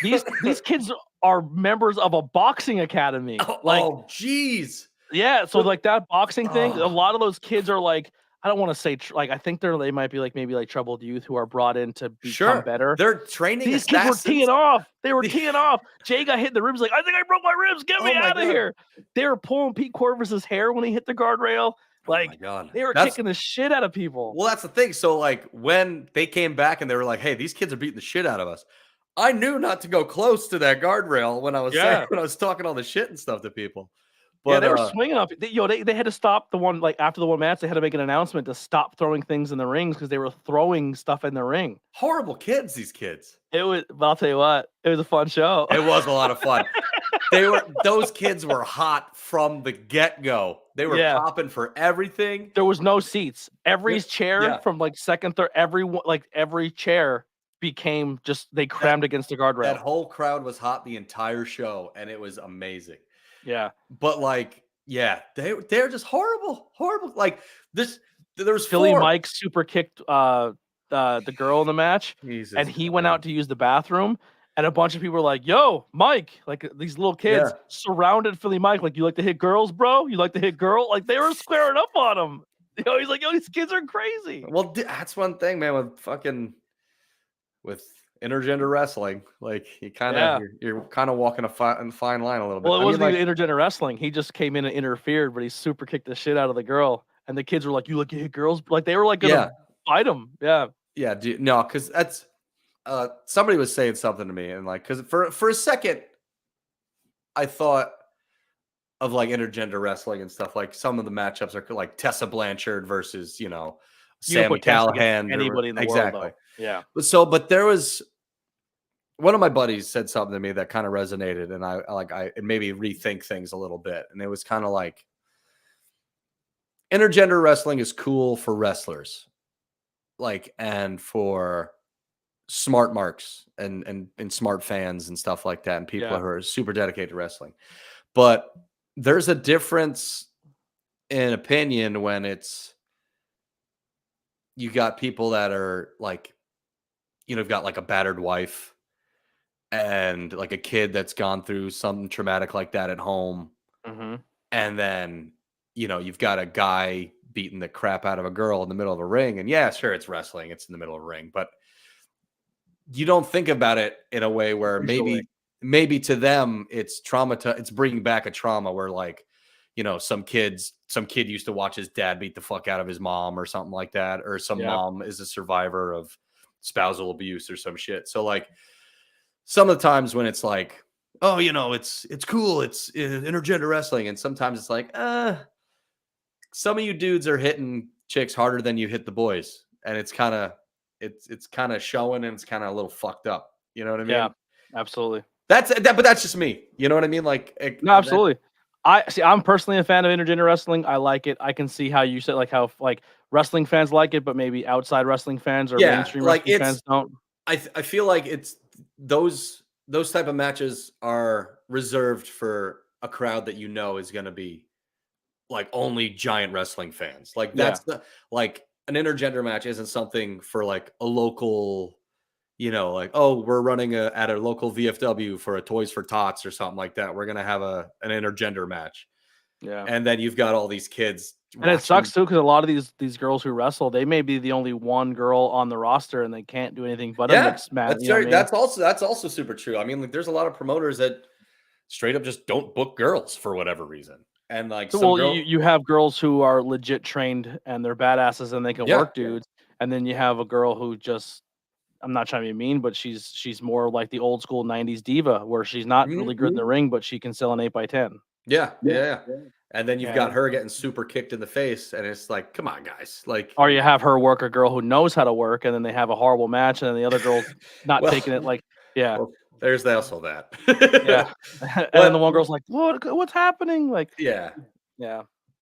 these kids are members of a boxing academy. Oh, jeez. Yeah. So like that boxing thing, a lot of those kids are like, I don't want to say I think they might be like maybe like troubled youth who are brought in to become better. They're training. These kids were teeing off. They were teeing off. Jay got hit in the ribs. Like, I think I broke my ribs. Get me out of here. They were pulling Pete Corvus's hair when he hit the guardrail. Like, they were kicking the shit out of people. Well, that's the thing. So like when they came back and they were like, "Hey, these kids are beating the shit out of us," I knew not to go close to that guardrail when I was talking all the shit and stuff to people. But, they were swinging up. They had to stop the one, like after the one match, they had to make an announcement to stop throwing things in the rings because they were throwing stuff in the ring. Horrible kids, these kids. But I'll tell you what, it was a fun show. It was a lot of fun. Those kids were hot from the get-go. They were popping for everything. There was no seats. Every chair from like second, third, every chair became just they crammed against the guardrail. That whole crowd was hot the entire show, and it was amazing. Yeah. But like, they're just horrible. Like this, there was Philly Mike super kicked the girl in the match, and he went out to use the bathroom, and a bunch of people were like, "Yo, Mike!" Like these little kids surrounded Philly Mike, like, "You like to hit girls, bro? You like to hit girl?" Like they were squaring up on him. He's like, "Yo, these kids are crazy." Well, that's one thing, man. With intergender wrestling, like you kind of you're kind of walking a fine line a little bit. Well, it wasn't even intergender wrestling. He just came in and interfered, but he super kicked the shit out of the girl, and the kids were like, "You like to hit girls?" Like they were like gonna fight him. Yeah. No, because that's somebody was saying something to me, and like, because for a second, I thought of like intergender wrestling and stuff. Like some of the matchups are like Tessa Blanchard versus Sami Callihan. Anybody in the world, though. Yeah. But there was one of my buddies said something to me that kind of resonated, and it made me rethink things a little bit. And it was kind of like, intergender wrestling is cool for wrestlers, like, and for smart marks and smart fans and stuff like that, and people who are super dedicated to wrestling. But there's a difference in opinion when it's, you got people that are like, you've got like a battered wife and like a kid that's gone through something traumatic like that at home. Mm-hmm. And then, you've got a guy beating the crap out of a girl in the middle of a ring. And yeah, sure, it's wrestling. It's in the middle of a ring. But you don't think about it in a way where maybe to them it's it's bringing back a trauma where, like, some kid used to watch his dad beat the fuck out of his mom or something like that. Or some mom is a survivor of spousal abuse or some shit. So like, some of the times when it's like, oh, it's cool, it's intergender wrestling, and sometimes it's like, some of you dudes are hitting chicks harder than you hit the boys, and it's kind of showing, and it's kind of a little fucked up. You know what I mean? Yeah, absolutely. But that's just me. You know what I mean? Like, no, absolutely. I'm personally a fan of intergender wrestling. I like it. I can see how you said, like, how like wrestling fans like it, but maybe outside wrestling fans or mainstream wrestling fans don't. I feel like it's those type of matches are reserved for a crowd that is going to be like only giant wrestling fans. Like, that's like an intergender match isn't something for like a local, like, oh, we're running at a local VFW for a Toys for Tots or something like that. We're going to have an intergender match. Yeah. And then you've got all these kids. And it sucks too, because a lot of these girls who wrestle, they may be the only one girl on the roster, and they can't do anything but a mixed match. That's also super true. I mean, like, there's a lot of promoters that straight up just don't book girls for whatever reason. And like, you have girls who are legit trained and they're badasses and they can work dudes, and then you have a girl who just, I'm not trying to be mean, but she's more like the old school 90s diva, where she's not really good in the ring, but she can sell an 8x10. Yeah. And then you've got her getting super kicked in the face, and it's like, come on, guys. Like, or you have her work a girl who knows how to work, and then they have a horrible match, and then the other girl's not taking it like, well, there's also that. And then the one girl's like, what's happening? Like, yeah.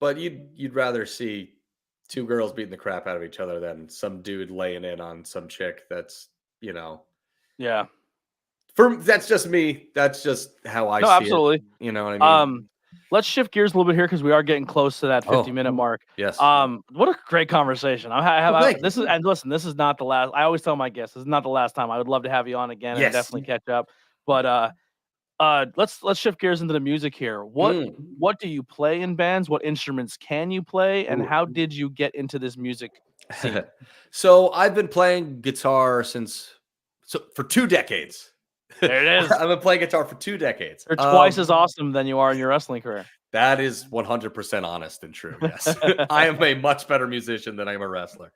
But you'd rather see two girls beating the crap out of each other than some dude laying in on some chick that's, Yeah. That's just me. That's just how I see absolutely. it. You know what I mean? Let's shift gears a little bit here, because we are getting close to that 50-minute mark. Yes. What a great conversation. This is not the last. I always tell my guests, this is not the last time. I would love to have you on again and definitely catch up. But let's shift gears into the music here. What do you play in bands? What instruments can you play? And how did you get into this music scene? So I've been playing guitar for 2 decades. There it is. I've been playing guitar for 2 decades. You're twice as awesome than you are in your wrestling career. That is 100% honest and true. Yes. I am a much better musician than I am a wrestler.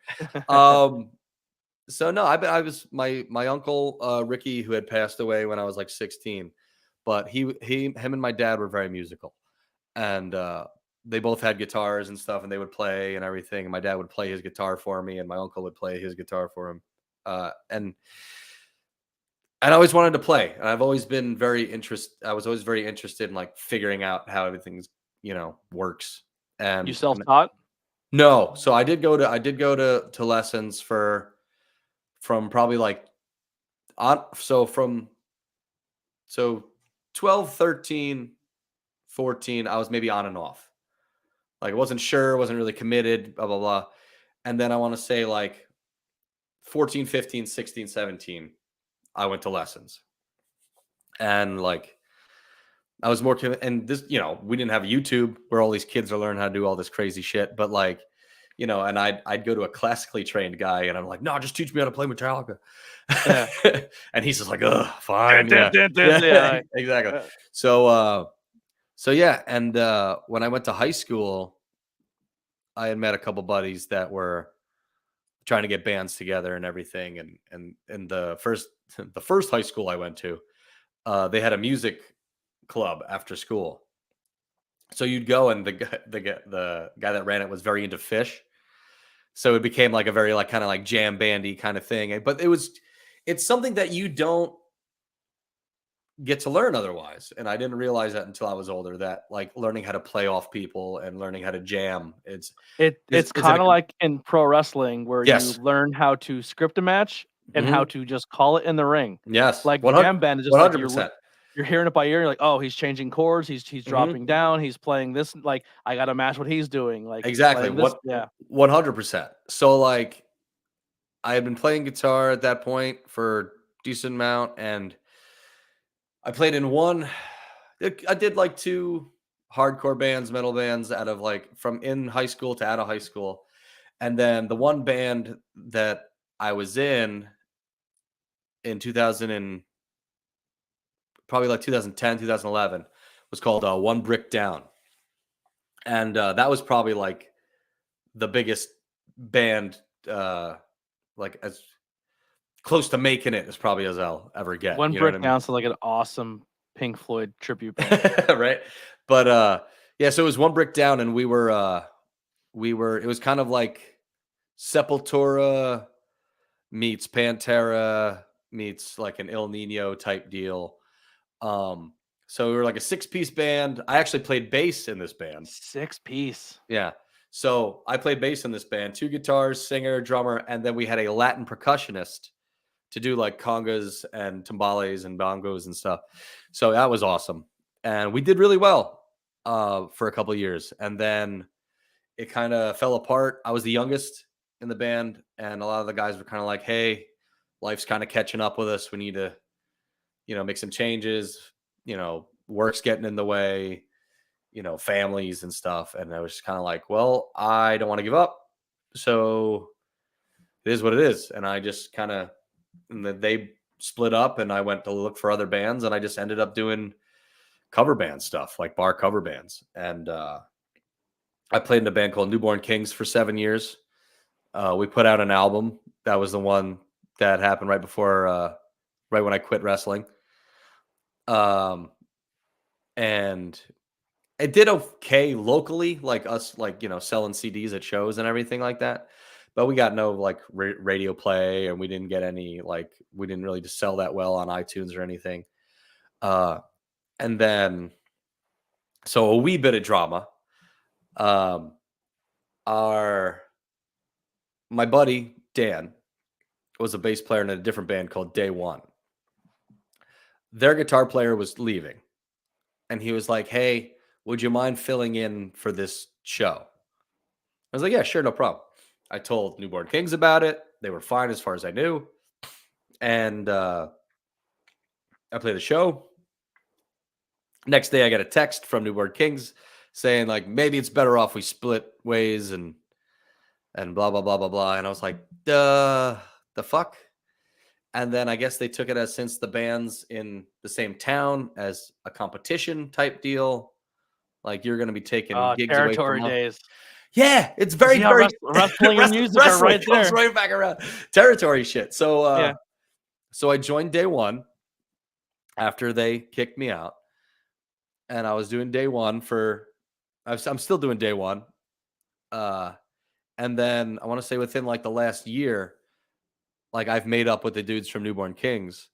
So no, I was my uncle, Ricky, who had passed away when I was like 16, but him and my dad were very musical, and they both had guitars and stuff, and they would play and everything. And my dad would play his guitar for me, and my uncle would play his guitar for him. And I always wanted to play, and I've always been I was always very interested in like figuring out how everything's, works. And you self-taught? No. So I did go to lessons from probably like from 12, 13, 14, I was maybe on and off. Like, I wasn't sure, wasn't really committed, blah, blah, blah. And then I want to say like 14, 15, 16, 17, I went to lessons. And like, I was more, and this, we didn't have YouTube where all these kids are learning how to do all this crazy shit. But like, and I'd go to a classically trained guy, and I'm like, no, just teach me how to play Metallica. Yeah. And he's just like, oh, fine. Yeah, exactly. So yeah. And when I went to high school, I had met a couple buddies that were trying to get bands together and everything. And the first high school I went to, they had a music club after school. So you'd go, and the guy that ran it was very into Fish. So it became like a very like kind of like jam bandy kind of thing. But it's something that you don't get to learn otherwise. And I didn't realize that until I was older, that like learning how to play off people and learning how to jam. It's It's in a, kind of like in pro wrestling where you yes. learn how to script a match and how Hmm. to just call it in the ring. Yes. Like 100, jam band is just like 100%. you're hearing it by ear. You're like, oh, he's changing chords. He's Hmm. dropping down. He's playing this. Like I got to match what he's doing. Like he's Exactly. playing this. Yeah. 100%. So like I had been playing guitar at that point for a decent amount, and I played in one. I did like 2 hardcore bands, metal bands out of like from in high school to out of high school. And then the one band that I was in 2000 and probably like 2010, 2011 was called One Brick Down. And that was probably like the biggest band, like as close to making it as probably as I'll ever get. One You know what brick I mean? down to like an awesome Pink Floyd tribute band. Right. But yeah, so it was One Brick Down, and it was kind of like Sepultura meets Pantera meets like an El Nino type deal. So we were like a 6-piece band. I actually played bass in this band. 6-piece. Yeah. So I played bass in this band, 2 guitars, singer, drummer, and then we had a Latin percussionist to do like congas and timbales and bongos and stuff. So that was awesome. And we did really well for a couple of years. And then it kind of fell apart. I was the youngest in the band, and a lot of the guys were kind of like, hey, life's kind of catching up with us. We need to, make some changes. Work's getting in the way, families and stuff. And I was just kind of like, well, I don't want to give up. So it is what it is. And I just kind of, they split up, and I went to look for other bands, and I just ended up doing cover band stuff, like bar cover bands. And I played in a band called Newborn Kings for 7 years. We put out an album. That was the one that happened right before, right when I quit wrestling. And it did okay locally, like us, like, selling CDs at shows and everything like that. But we got no like radio play, and we didn't get any, like, we didn't really just sell that well on iTunes or anything. And then, so a wee bit of drama. My buddy Dan was a bass player in a different band called Day One. Their guitar player was leaving, and he was like, hey, would you mind filling in for this show? I was like, yeah, sure, no problem. I told Newborn Kings about it. They were fine as far as I knew. And I played the show. Next day, I got a text from Newborn Kings saying, like, maybe it's better off we split ways and blah, blah, blah, blah, blah. And I was like, the fuck? And then I guess they took it as, since the band's in the same town, as a competition type deal. Like, you're going to be taking gigs away Territory from us. days. Yeah, it's very, See how very wrestling and music are right comes there. right back around. Territory shit. So, Yeah. So I joined Day One after they kicked me out, and I was doing Day One I'm still doing Day One. And then I want to say within like the last year, like I've made up with the dudes from Newborn Kings,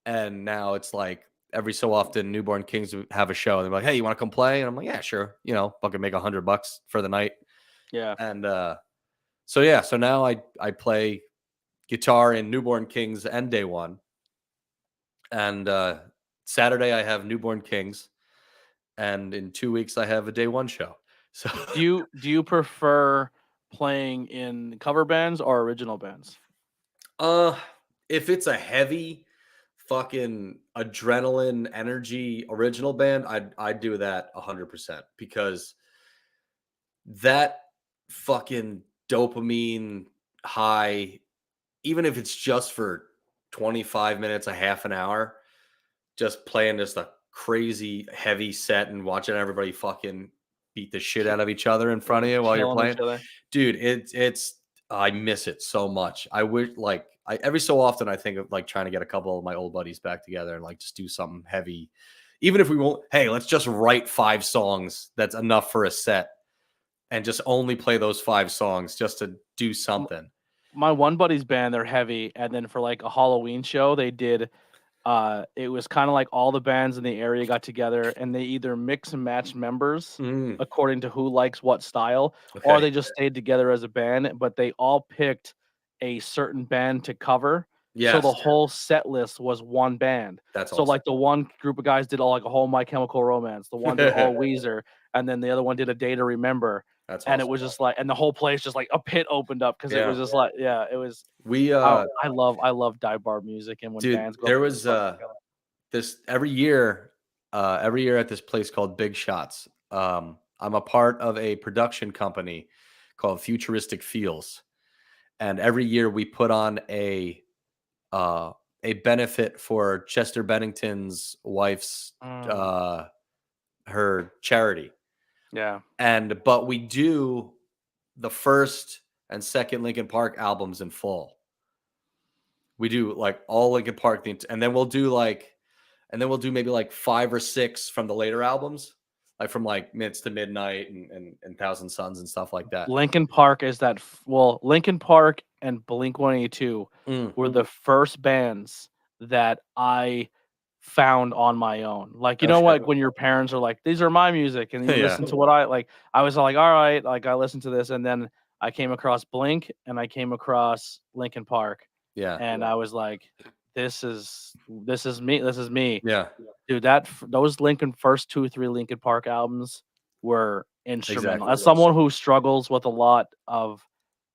and now it's like every so often Newborn Kings have a show. They're like, hey, you want to come play? And I'm like, yeah, sure. Fucking make $100 for the night. Yeah. And so yeah, so now I play guitar in Newborn Kings and Day One. And Saturday I have Newborn Kings, and in 2 weeks I have a Day One show. So Do you prefer playing in cover bands or original bands? if it's a heavy fucking adrenaline energy original band, I'd do that 100%, because that fucking dopamine high, even if it's just for 25 minutes, a half an hour, just playing just a crazy heavy set and watching everybody fucking beat the shit out of each other in front of you while you're Killing each playing. other. Dude, it's I miss it so much. I wish, like, every so often I think of like trying to get a couple of my old buddies back together and like just do something heavy. Even if we won't, hey, let's just write 5 songs that's enough for a set and just only play those 5 songs just to do something. My one buddy's band, they're heavy, and then for like a Halloween show, they did It was kind of like all the bands in the area got together and they either mix and match members according to who likes what style, or Okay. they just stayed together as a band, but they all picked a certain band to cover. So the Yes. whole set list was one band. That's So awesome. like the one group of guys did all like a whole My Chemical Romance, the one did all Weezer, and then the other one did A Day to Remember. That's And it awesome. was just like, and the whole place just like a pit opened up because it was Yeah. just like, yeah, it was. We I love dive bar music, and when dude, bands go there up was together. this every year at this place called Big Shots. I'm a part of a production company called Futuristic Feels, and every year we put on a benefit for Chester Bennington's wife's her charity. Yeah. But we do the first and second Linkin Park albums in full. We do like all Linkin Park, and then we'll do maybe like 5 or 6 from the later albums, like from like Minutes to Midnight and Thousand Suns and stuff like that. Linkin Park is that. Linkin Park and Blink-182 were the first bands that I found on my own. Like, you know, like when your parents are like, "These are my music," and you listen to what I like. I was like, "All right," like I listened to this, and then I came across Blink and I came across Linkin Park. Yeah. And I was like, this is me. This is me. Yeah. Dude, those first 2-3 Linkin Park albums were instrumental. Exactly. As someone who struggles with a lot of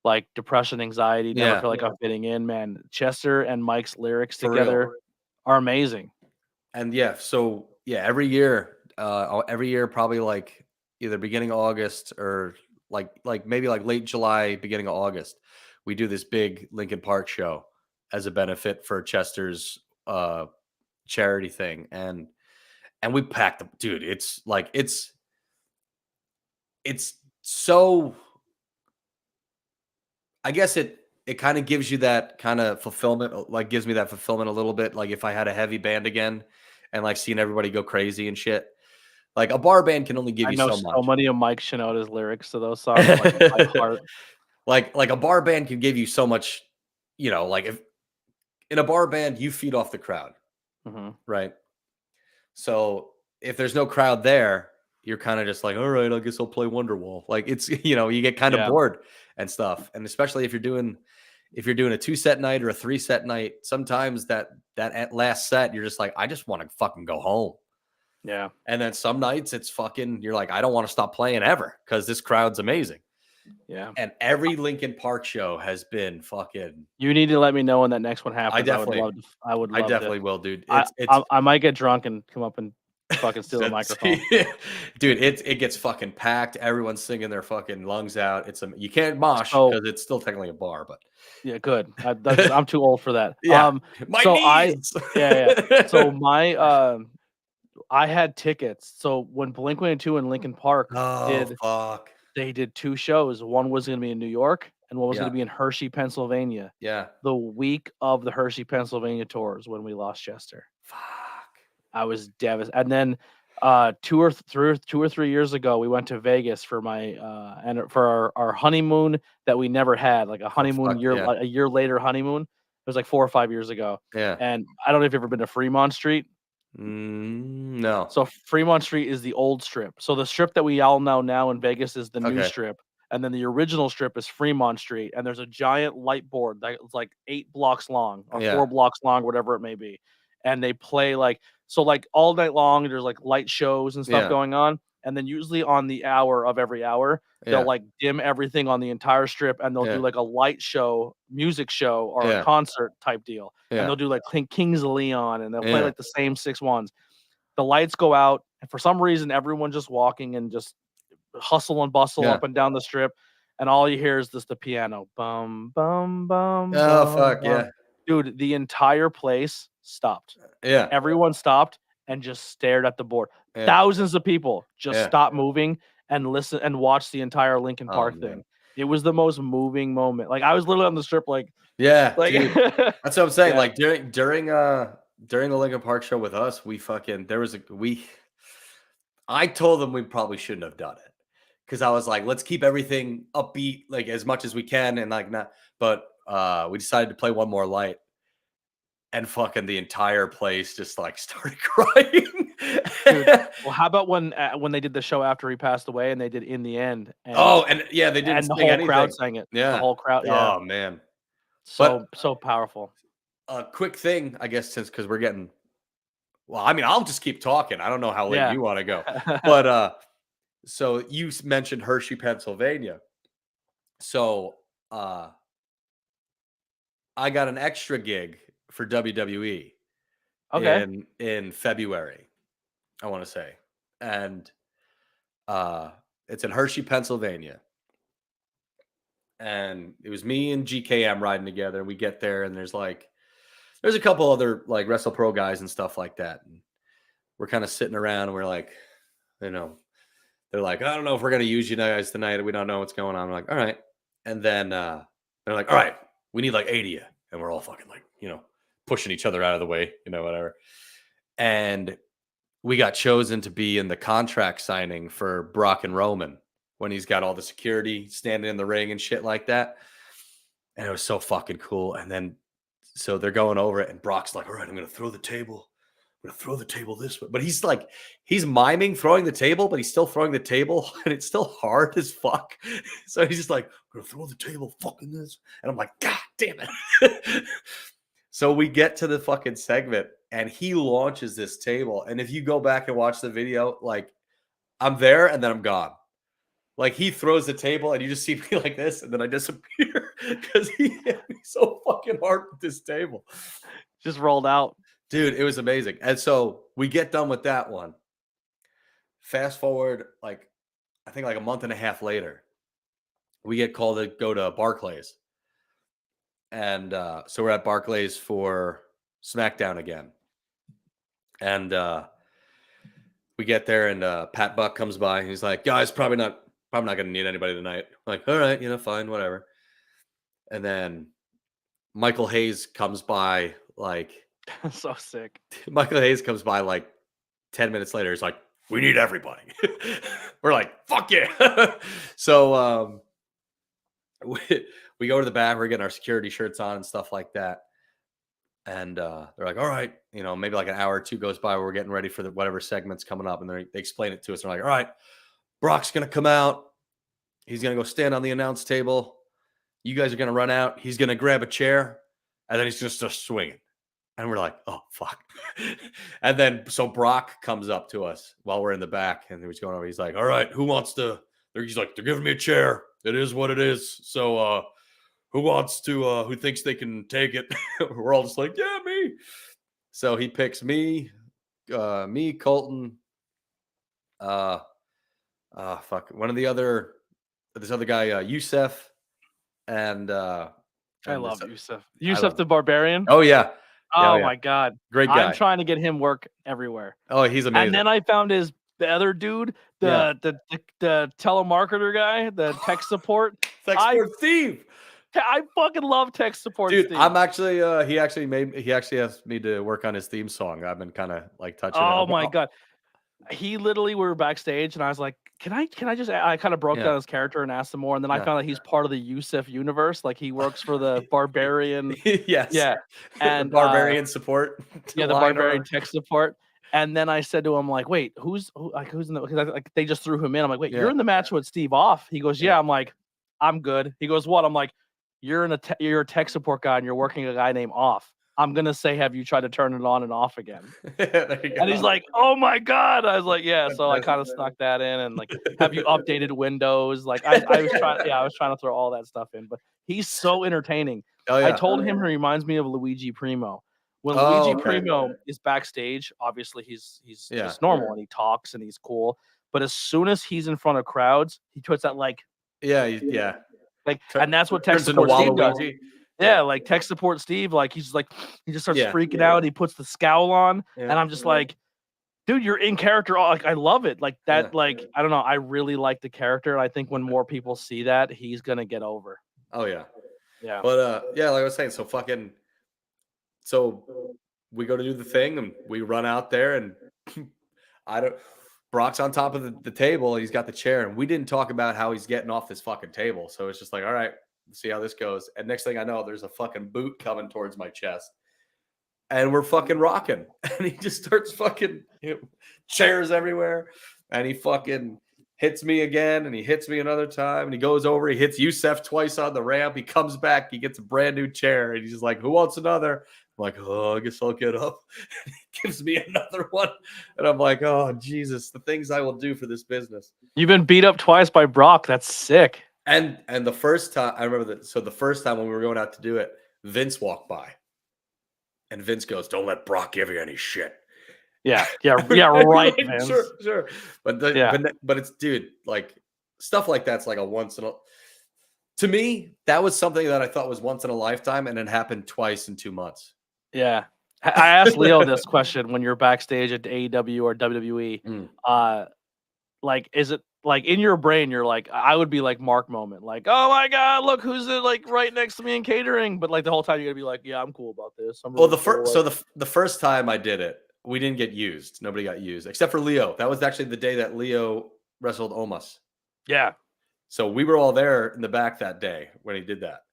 like depression, anxiety, never feel like I'm fitting in, man. Chester and Mike's lyrics together are amazing. And every year probably like either beginning of August or like maybe like late July, beginning of August, we do this big Linkin Park show as a benefit for Chester's charity thing. And we packed them, dude. It's like it's so, I guess it kind of gives you that kind of fulfillment, like gives me that fulfillment a little bit. Like if I had a heavy band again and like seeing everybody go crazy and shit. Like a bar band can only give you so much. I know so many of Mike Shinoda's lyrics to those songs like by heart. Like a bar band can give you so much, like if in a bar band you feed off the crowd, right? So if there's no crowd there, you're kind of just like, all right, I guess I'll play Wonderwall. Like it's, you get kind of bored and stuff. And especially if you're doing a 2-set night or a 3-set night, sometimes that last set, you're just like, I just want to fucking go home. Yeah. And then some nights it's fucking, you're like, I don't want to stop playing ever because this crowd's amazing. Yeah. And every Linkin Park show has been fucking. You need to let me know when that next one happens. I definitely will, dude. I might get drunk and come up and fucking steal the microphone. Dude, it gets fucking packed. Everyone's singing their fucking lungs out. You can't mosh because it's still technically a bar, but yeah, good. I'm too old for that. Yeah, my knees. So I had tickets. So when Blink-182 and Linkin Park they did 2 shows. One was going to be in New York and one was going to be in Hershey, Pennsylvania. Yeah. The week of the Hershey, Pennsylvania tours when we lost Chester. Fuck. I was devastated. And then 2 or 3 years ago, we went to Vegas for for our honeymoon that we never had, like a honeymoon a year later honeymoon. It was like 4 or 5 years ago. Yeah. And I don't know if you've ever been to Fremont Street. No. So Fremont Street is the old strip. So the strip that we all know now in Vegas is the new strip. And then the original strip is Fremont Street. And there's a giant light board that's like 8 blocks long or 4 blocks long, whatever it may be. And they play like all night long. There's like light shows and stuff going on. And then usually on the hour of every hour, they'll like dim everything on the entire strip and they'll do like a light show, music show, or a concert type deal. And they'll do like Kings of Leon and they'll play like the same 6 ones. The lights go out, and for some reason, everyone's just walking and just hustle and bustle up and down the strip. And all you hear is just the piano. Bum, bum, bum. Oh, bum, fuck, bum. yeah. Dude, the entire place stopped. Yeah. Everyone stopped and just stared at the board. Yeah. Thousands of people just stopped moving and listen and watch the entire Linkin Park thing. It was the most moving moment. Like I was literally on the strip, like dude, that's what I'm saying. Like during the Linkin Park show with us, I told them we probably shouldn't have done it because I was like, let's keep everything upbeat, like as much as we can, and like not. But we decided to play One More Light, and fucking the entire place just like started crying. Dude, well, how about when they did the show after he passed away and they did In the End? And, and yeah, they didn't and the sing whole anything. crowd sang it. Yeah. The whole crowd. Yeah. Oh man. So powerful. A quick thing, I guess, because we're getting. Well, I mean, I'll just keep talking. I don't know how late you want to go, but so you mentioned Hershey, Pennsylvania. So I got an extra gig for WWE in February, I want to say. And it's in Hershey, Pennsylvania. And it was me and GKM riding together. We get there and there's a couple other like Wrestle Pro guys and stuff like that. And we're kind of sitting around and we're like, they're like, I don't know if we're going to use you guys tonight. We don't know what's going on. I'm like, all right. And then they're like, all right, we need like 8 of you. And we're all fucking like, pushing each other out of the way, whatever. And we got chosen to be in the contract signing for Brock and Roman when he's got all the security standing in the ring and shit like that. And it was so fucking cool. And then, so they're going over it and Brock's like, all right, I'm going to throw the table. I'm going to throw the table this way. But he's miming throwing the table, but he's still throwing the table and it's still hard as fuck. So he's just like, I'm going to throw the table fucking this. And I'm like, God damn it. So we get to the fucking segment and he launches this table. And if you go back and watch the video, like I'm there and then I'm gone. Like he throws the table and you just see me like this and then I disappear because he hit me so fucking hard with this table. Just rolled out. Dude, it was amazing. And so we get done with that one. Fast forward, I think a month and a half later, we get called to go to Barclays. And so we're at Barclays for SmackDown again. And we get there and Pat Buck comes by and he's like, guys, probably not going to need anybody tonight. I'm like, all right, fine, whatever. And then Michael Hayes comes by so sick. Michael Hayes comes by 10 minutes later. He's like, we need everybody. We're like, fuck yeah. So we go to the back. We're getting our security shirts on and stuff like that. And they're like, all right, maybe an hour or two goes by where we're getting ready for whatever segment's coming up. And they explain it to us. They're like, all right, Brock's going to come out. He's going to go stand on the announce table. You guys are going to run out. He's going to grab a chair. And then he's going to start swinging. And we're like, oh, fuck. And then so Brock comes up to us while we're in the back. And he's going over. He's like, all right, who wants to? He's like, they're giving me a chair. It is what it is. So who thinks they can take it? We're all just like, yeah, me. So he picks me, Colton, one of this other guy, Youssef, and I love Youssef. Youssef the Barbarian. Oh yeah. Oh my God. Great guy. I'm trying to get him work everywhere. Oh, he's amazing. And then I found the other dude, the telemarketer guy, the tech support. Steve. I fucking love tech support, dude. Steve. I'm actually he actually asked me to work on his theme song. I've been kind of touching. Oh my God. He literally, we were backstage and I was like, can I just, I kind of broke down his character and asked him more. And then I found out he's part of the Youssef universe. He works for the Barbarian. Yes. Yeah. And the Barbarian support. Yeah. The Barbarian tech support. And then I said to him, wait, who's in the, because they just threw him in. I'm like, wait, you're in the match with Steve Off. He goes, yeah. I'm like, I'm good. He goes, what? I'm like, you're a tech support guy and you're working a guy named Off. I'm going to say, have you tried to turn it on and off again? And he's like, oh my God. I was like, yeah. So I kind of snuck that in and have you updated Windows? I was trying to throw all that stuff in, but he's so entertaining. Oh, yeah. I told him he reminds me of Luigi Primo. When Luigi Primo is backstage, obviously he's just normal and he talks and he's cool. But as soon as he's in front of crowds, he puts that and that's what tech support Steve does. Yeah, tech support Steve, he just starts freaking out. He puts the scowl on, and I'm just like, dude, you're in character. I love it. I don't know. I really like the character. And I think when more people see that, he's gonna get over. Oh yeah, yeah. But like I was saying, so we go to do the thing, and we run out there, and Brock's on top of the table. He's got the chair, and we didn't talk about how he's getting off this fucking table. So it's just like, all right. See how this goes. And next thing I know, there's a fucking boot coming towards my chest. and we're fucking rocking. And he just starts fucking chairs everywhere. And he fucking hits me again, and he hits me another time, and he goes over, he hits Youssef twice on the ramp. He comes back, he gets a brand new chair, and he's just like, who wants another? I'm like, oh, I guess I'll get up. He gives me another one. And I'm like, oh, Jesus, the things I will do for this business. You've been beat up twice by Brock. That's sick. And the first time, I remember that. So the first time when we were going out to do it, Vince walked by. And Vince goes, don't let Brock give you any shit. Yeah, right, like, Vince. Sure. But it's, dude, like, stuff like that's like a once in a, to me, that was something that I thought was once in a lifetime, and it happened twice in 2 months. Yeah. I asked Leo this question when you're backstage at AEW or WWE. Like, is it like in your brain, you're like, I would be like Mark moment, like, oh my God, look who's like right next to me in catering. But like the whole time you're gonna be like, yeah, I'm cool about this. Well, the first time I did it, we didn't get used. Nobody got used except for Leo. That was actually the day that Leo wrestled Omos. Yeah. So we were all there in the back that day when he did that.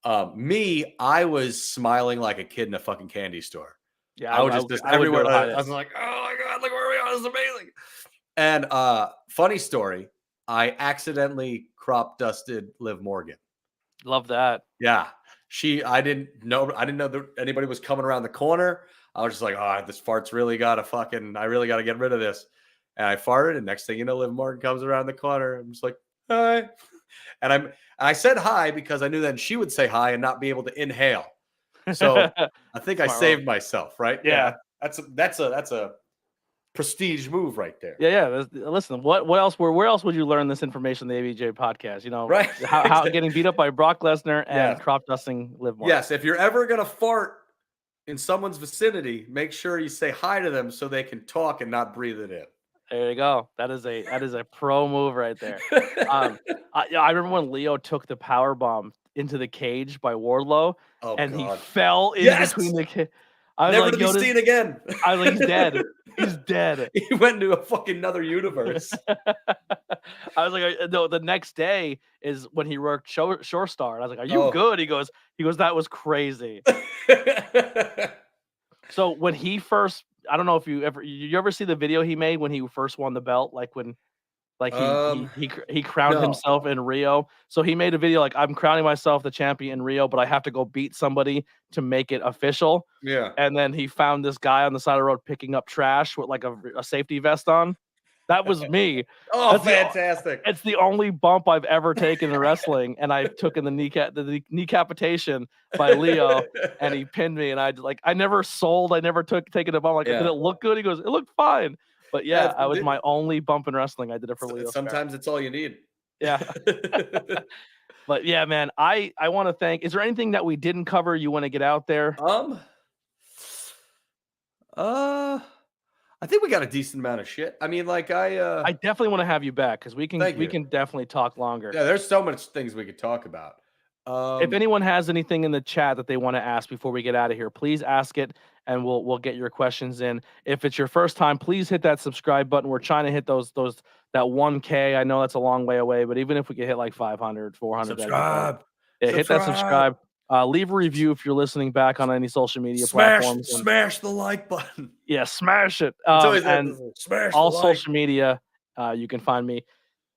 I was smiling like a kid in a fucking candy store. Yeah, I was just everywhere. I was like, oh my God, look where we are. This is amazing. And funny story, I accidentally crop dusted Liv Morgan. Love that. Yeah. I didn't know that anybody was coming around the corner. I was just like, oh, this fart's really got to I really got to get rid of this. And I farted, and next thing you know, Liv Morgan comes around the corner. I'm just like, hi. And I said hi because I knew then she would say hi and not be able to inhale. So I think I saved myself, right? Yeah. That's a prestige move right there. Yeah. Listen, where else would you learn this information on the ABJ podcast? You know, right? How getting beat up by Brock Lesnar and crop dusting Liv Morgan. Yes, if you're ever gonna fart in someone's vicinity, make sure you say hi to them so they can talk and not breathe it in. There you go. That is a pro move right there. I remember when Leo took the power bomb into the cage by Wardlow, and he fell in between the cage. Never to be seen again. I was like, he's dead. He's dead. He went into a fucking another universe. I was like, no. The next day is when he worked Shore Star. And I was like, are you good? He goes, that was crazy. So when he first, I don't know if you ever see the video he made when he first won the belt, like when. Like he crowned himself in Rio. So he made a video like, I'm crowning myself the champion in Rio, but I have to go beat somebody to make it official. Yeah. And then he found this guy on the side of the road picking up trash with like a safety vest on. That was me. That's fantastic. It's the only bump I've ever taken in wrestling, and I took in the kneecapitation by Leo, and he pinned me, and I never taken a bump. Like, did it look good? He goes, it looked fine. But I was my only bump in wrestling. I did it for Leo. Sometimes it's all you need. Yeah. But yeah, man, I want to thank. Is there anything that we didn't cover you want to get out there? I think we got a decent amount of shit. I mean, like I definitely want to have you back because we can definitely talk longer. Yeah, there's so much things we could talk about. If anyone has anything in the chat that they want to ask before we get out of here, please ask it, and we'll get your questions in. If it's your first time, please hit that subscribe button. We're trying to hit that 1K. I know that's a long way away, but even if we could hit like 500, 400, subscribe. Hit that subscribe. Leave a review if you're listening back on any social media platforms. Smash the like button. Yeah, smash it. And smash all social media. You can find me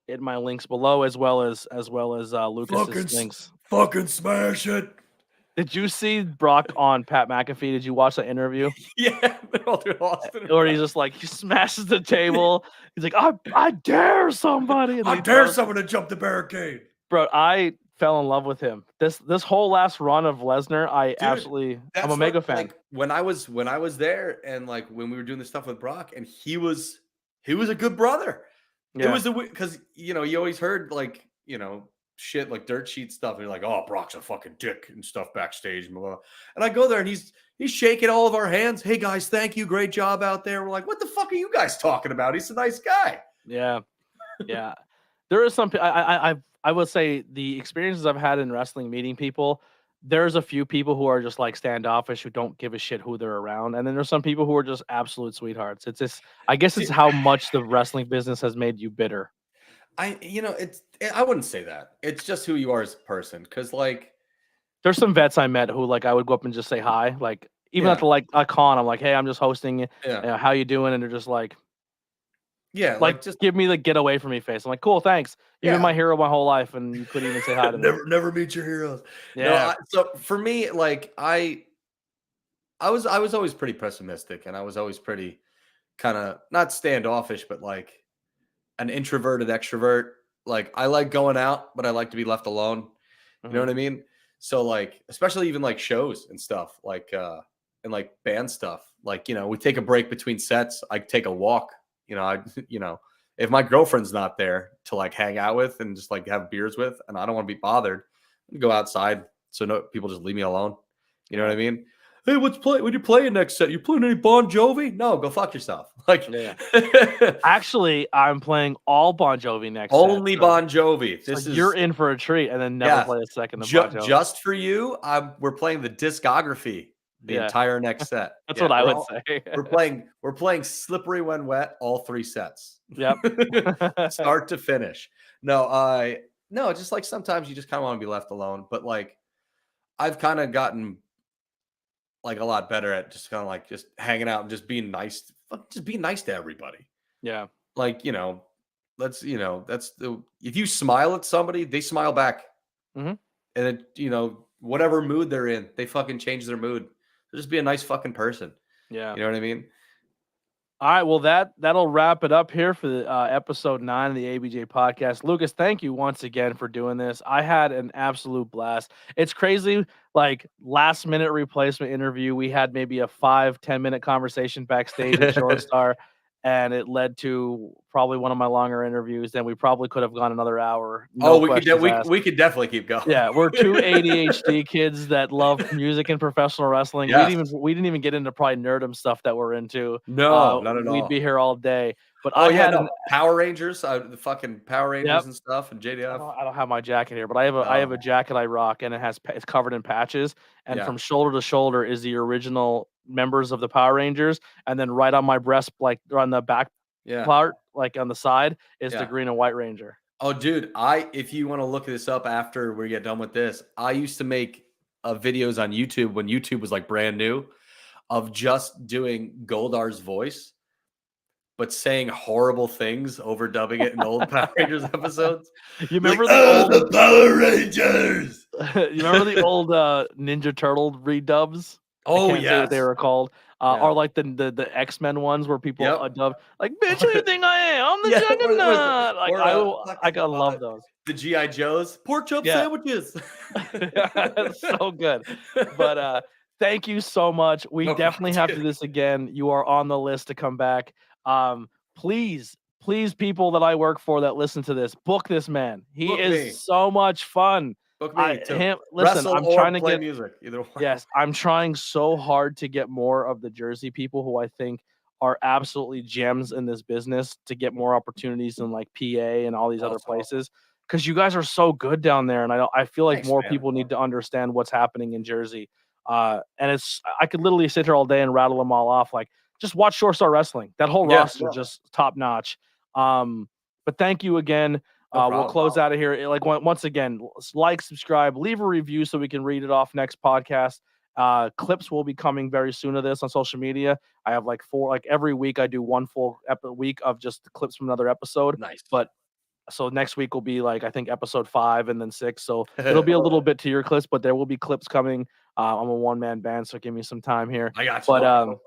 in my links below, as well as Lucas's links. Fucking smash it. Did you see Brock on Pat McAfee? Did you watch that interview? Yeah, Austin. Or he's just like, he smashes the table. He's like, I dare somebody. I dare someone to jump the barricade. Bro, I fell in love with him. This whole last run of Lesnar, I'm a mega fan. Like, when I was there, and like when we were doing this stuff with Brock, and he was a good brother. Yeah. It was because you always heard like shit like dirt sheet stuff, and you're like, oh, Brock's a fucking dick and stuff backstage, and blah, blah. And I go there, and he's shaking all of our hands. Hey guys, thank you, great job out there. We're like, what the fuck are you guys talking about? He's a nice guy. Yeah. There is some. I will say the experiences I've had in wrestling, meeting people, there's a few people who are just like standoffish, who don't give a shit who they're around, and then there's some people who are just absolute sweethearts. It's just, I guess it's how much the wrestling business has made you bitter. I wouldn't say that. It's just who you are as a person. Because like, there's some vets I met who like I would go up and just say hi. Like even at the like a con, I'm like, hey, I'm just hosting. Yeah. How you doing? And they're just like, Like just give me the get away from me face. I'm like, cool, thanks. You've been my hero my whole life, and you couldn't even say hi to me. never meet your heroes. Yeah. No, so for me, like I was always pretty pessimistic, and I was always pretty kind of not standoffish, but like an introverted extrovert. Like I like going out, but I like to be left alone. You know what I mean? So like, especially even like shows and stuff, like and like band stuff. Like, we take a break between sets. I take a walk. If my girlfriend's not there to like hang out with and just like have beers with, and I don't want to be bothered, go outside so no people just leave me alone. You know what I mean? Hey, when you playing next set? You playing any Bon Jovi? No, go fuck yourself. Like, actually, I'm playing all Bon Jovi next. Only set, Bon Jovi. You're in for a treat, and then never play a second of Bon Jovi. Just for you, we're playing the discography the entire next set. That's what I would say. We're playing Slippery When Wet, all 3 sets. Yep. Start to finish. No, just like sometimes you just kind of want to be left alone. But like I've kind of gotten like a lot better at just kind of like just hanging out and just being nice. Just be nice to everybody. Yeah. Like, that's if you smile at somebody, they smile back. Mm-hmm. And it, whatever mood they're in, they fucking change their mood. Just be a nice fucking person. Yeah. You know what I mean? All right. Well, that'll wrap it up here for the episode 9 of the ABJ podcast. Lucas, thank you once again for doing this. I had an absolute blast. It's crazy. Like last minute replacement interview. We had maybe a 5-10 minute conversation backstage at Short Star. And it led to probably one of my longer interviews. Then we probably could have gone another hour. We could definitely keep going. Yeah, we're 2 ADHD kids that love music and professional wrestling. Yes. We didn't even get into probably nerdum stuff that we're into. No, not at all. We'd be here all day. But Power Rangers, the fucking Power Rangers and stuff, and JDF. I don't have my jacket here, but I have a jacket I rock, and it's covered in patches. And from shoulder to shoulder is the original members of the Power Rangers, and then right on my breast, like on the back part, like on the side, is the Green and White Ranger. Oh, dude, if you want to look this up after we get done with this, I used to make videos on YouTube when YouTube was like brand new, of just doing Goldar's voice, but saying horrible things, overdubbing it in old Power Rangers episodes. You remember the Power Rangers? You remember the old Ninja Turtle redubs? Oh, yeah, what they were called. Or like the X-Men ones where people dub like, bitch, who you think I am? I'm the Juggernaut. Like I gotta love those. The G.I. Joes, pork chop sandwiches. So good. But thank you so much. We definitely have to do this again. You are on the list to come back. Please, people that I work for that listen to this, book this man. He is so much fun. Book me too. Listen, I'm trying to play music. Either one. Yes, I'm trying so hard to get more of the Jersey people who I think are absolutely gems in this business to get more opportunities in like PA and all these other places, because you guys are so good down there, and I feel like more people need to understand what's happening in Jersey. And I could literally sit here all day and rattle them all off. Like, just watch Short Star Wrestling. That whole roster is just top notch. But thank you again. We'll close out of here. Like once again, like, subscribe, leave a review so we can read it off next podcast. Clips will be coming very soon of this on social media. I have like 4, like every week I do one full week of just the clips from another episode. Nice. But so next week will be like, I think episode 5 and then 6. So it'll be a little bit to your clips, but there will be clips coming. I'm a one-man band, so give me some time here. I got you. But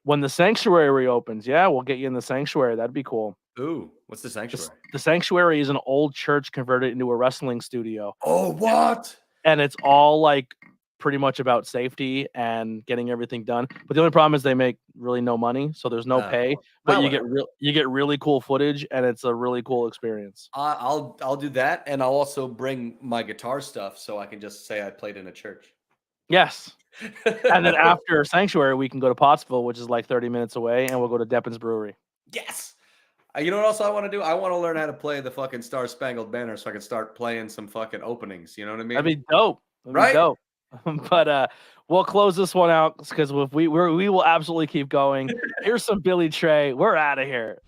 when the Sanctuary reopens, we'll get you in the Sanctuary. That'd be cool. Ooh, what's the Sanctuary? The Sanctuary is an old church converted into a wrestling studio. Oh, what? And it's all like pretty much about safety and getting everything done. But the only problem is they make really no money, so there's no pay. But you get really cool footage, and it's a really cool experience. I'll do that, and I'll also bring my guitar stuff so I can just say I played in a church. Yes. And then after Sanctuary, we can go to Pottsville, which is like 30 minutes away, and we'll go to Deppin's Brewery. Yes. You know what else I want to do? I want to learn how to play the fucking Star Spangled Banner so I can start playing some fucking openings. You know what I mean? That'd be dope. Be dope. But we'll close this one out because we will absolutely keep going. Here's some Billy Trey. We're out of here.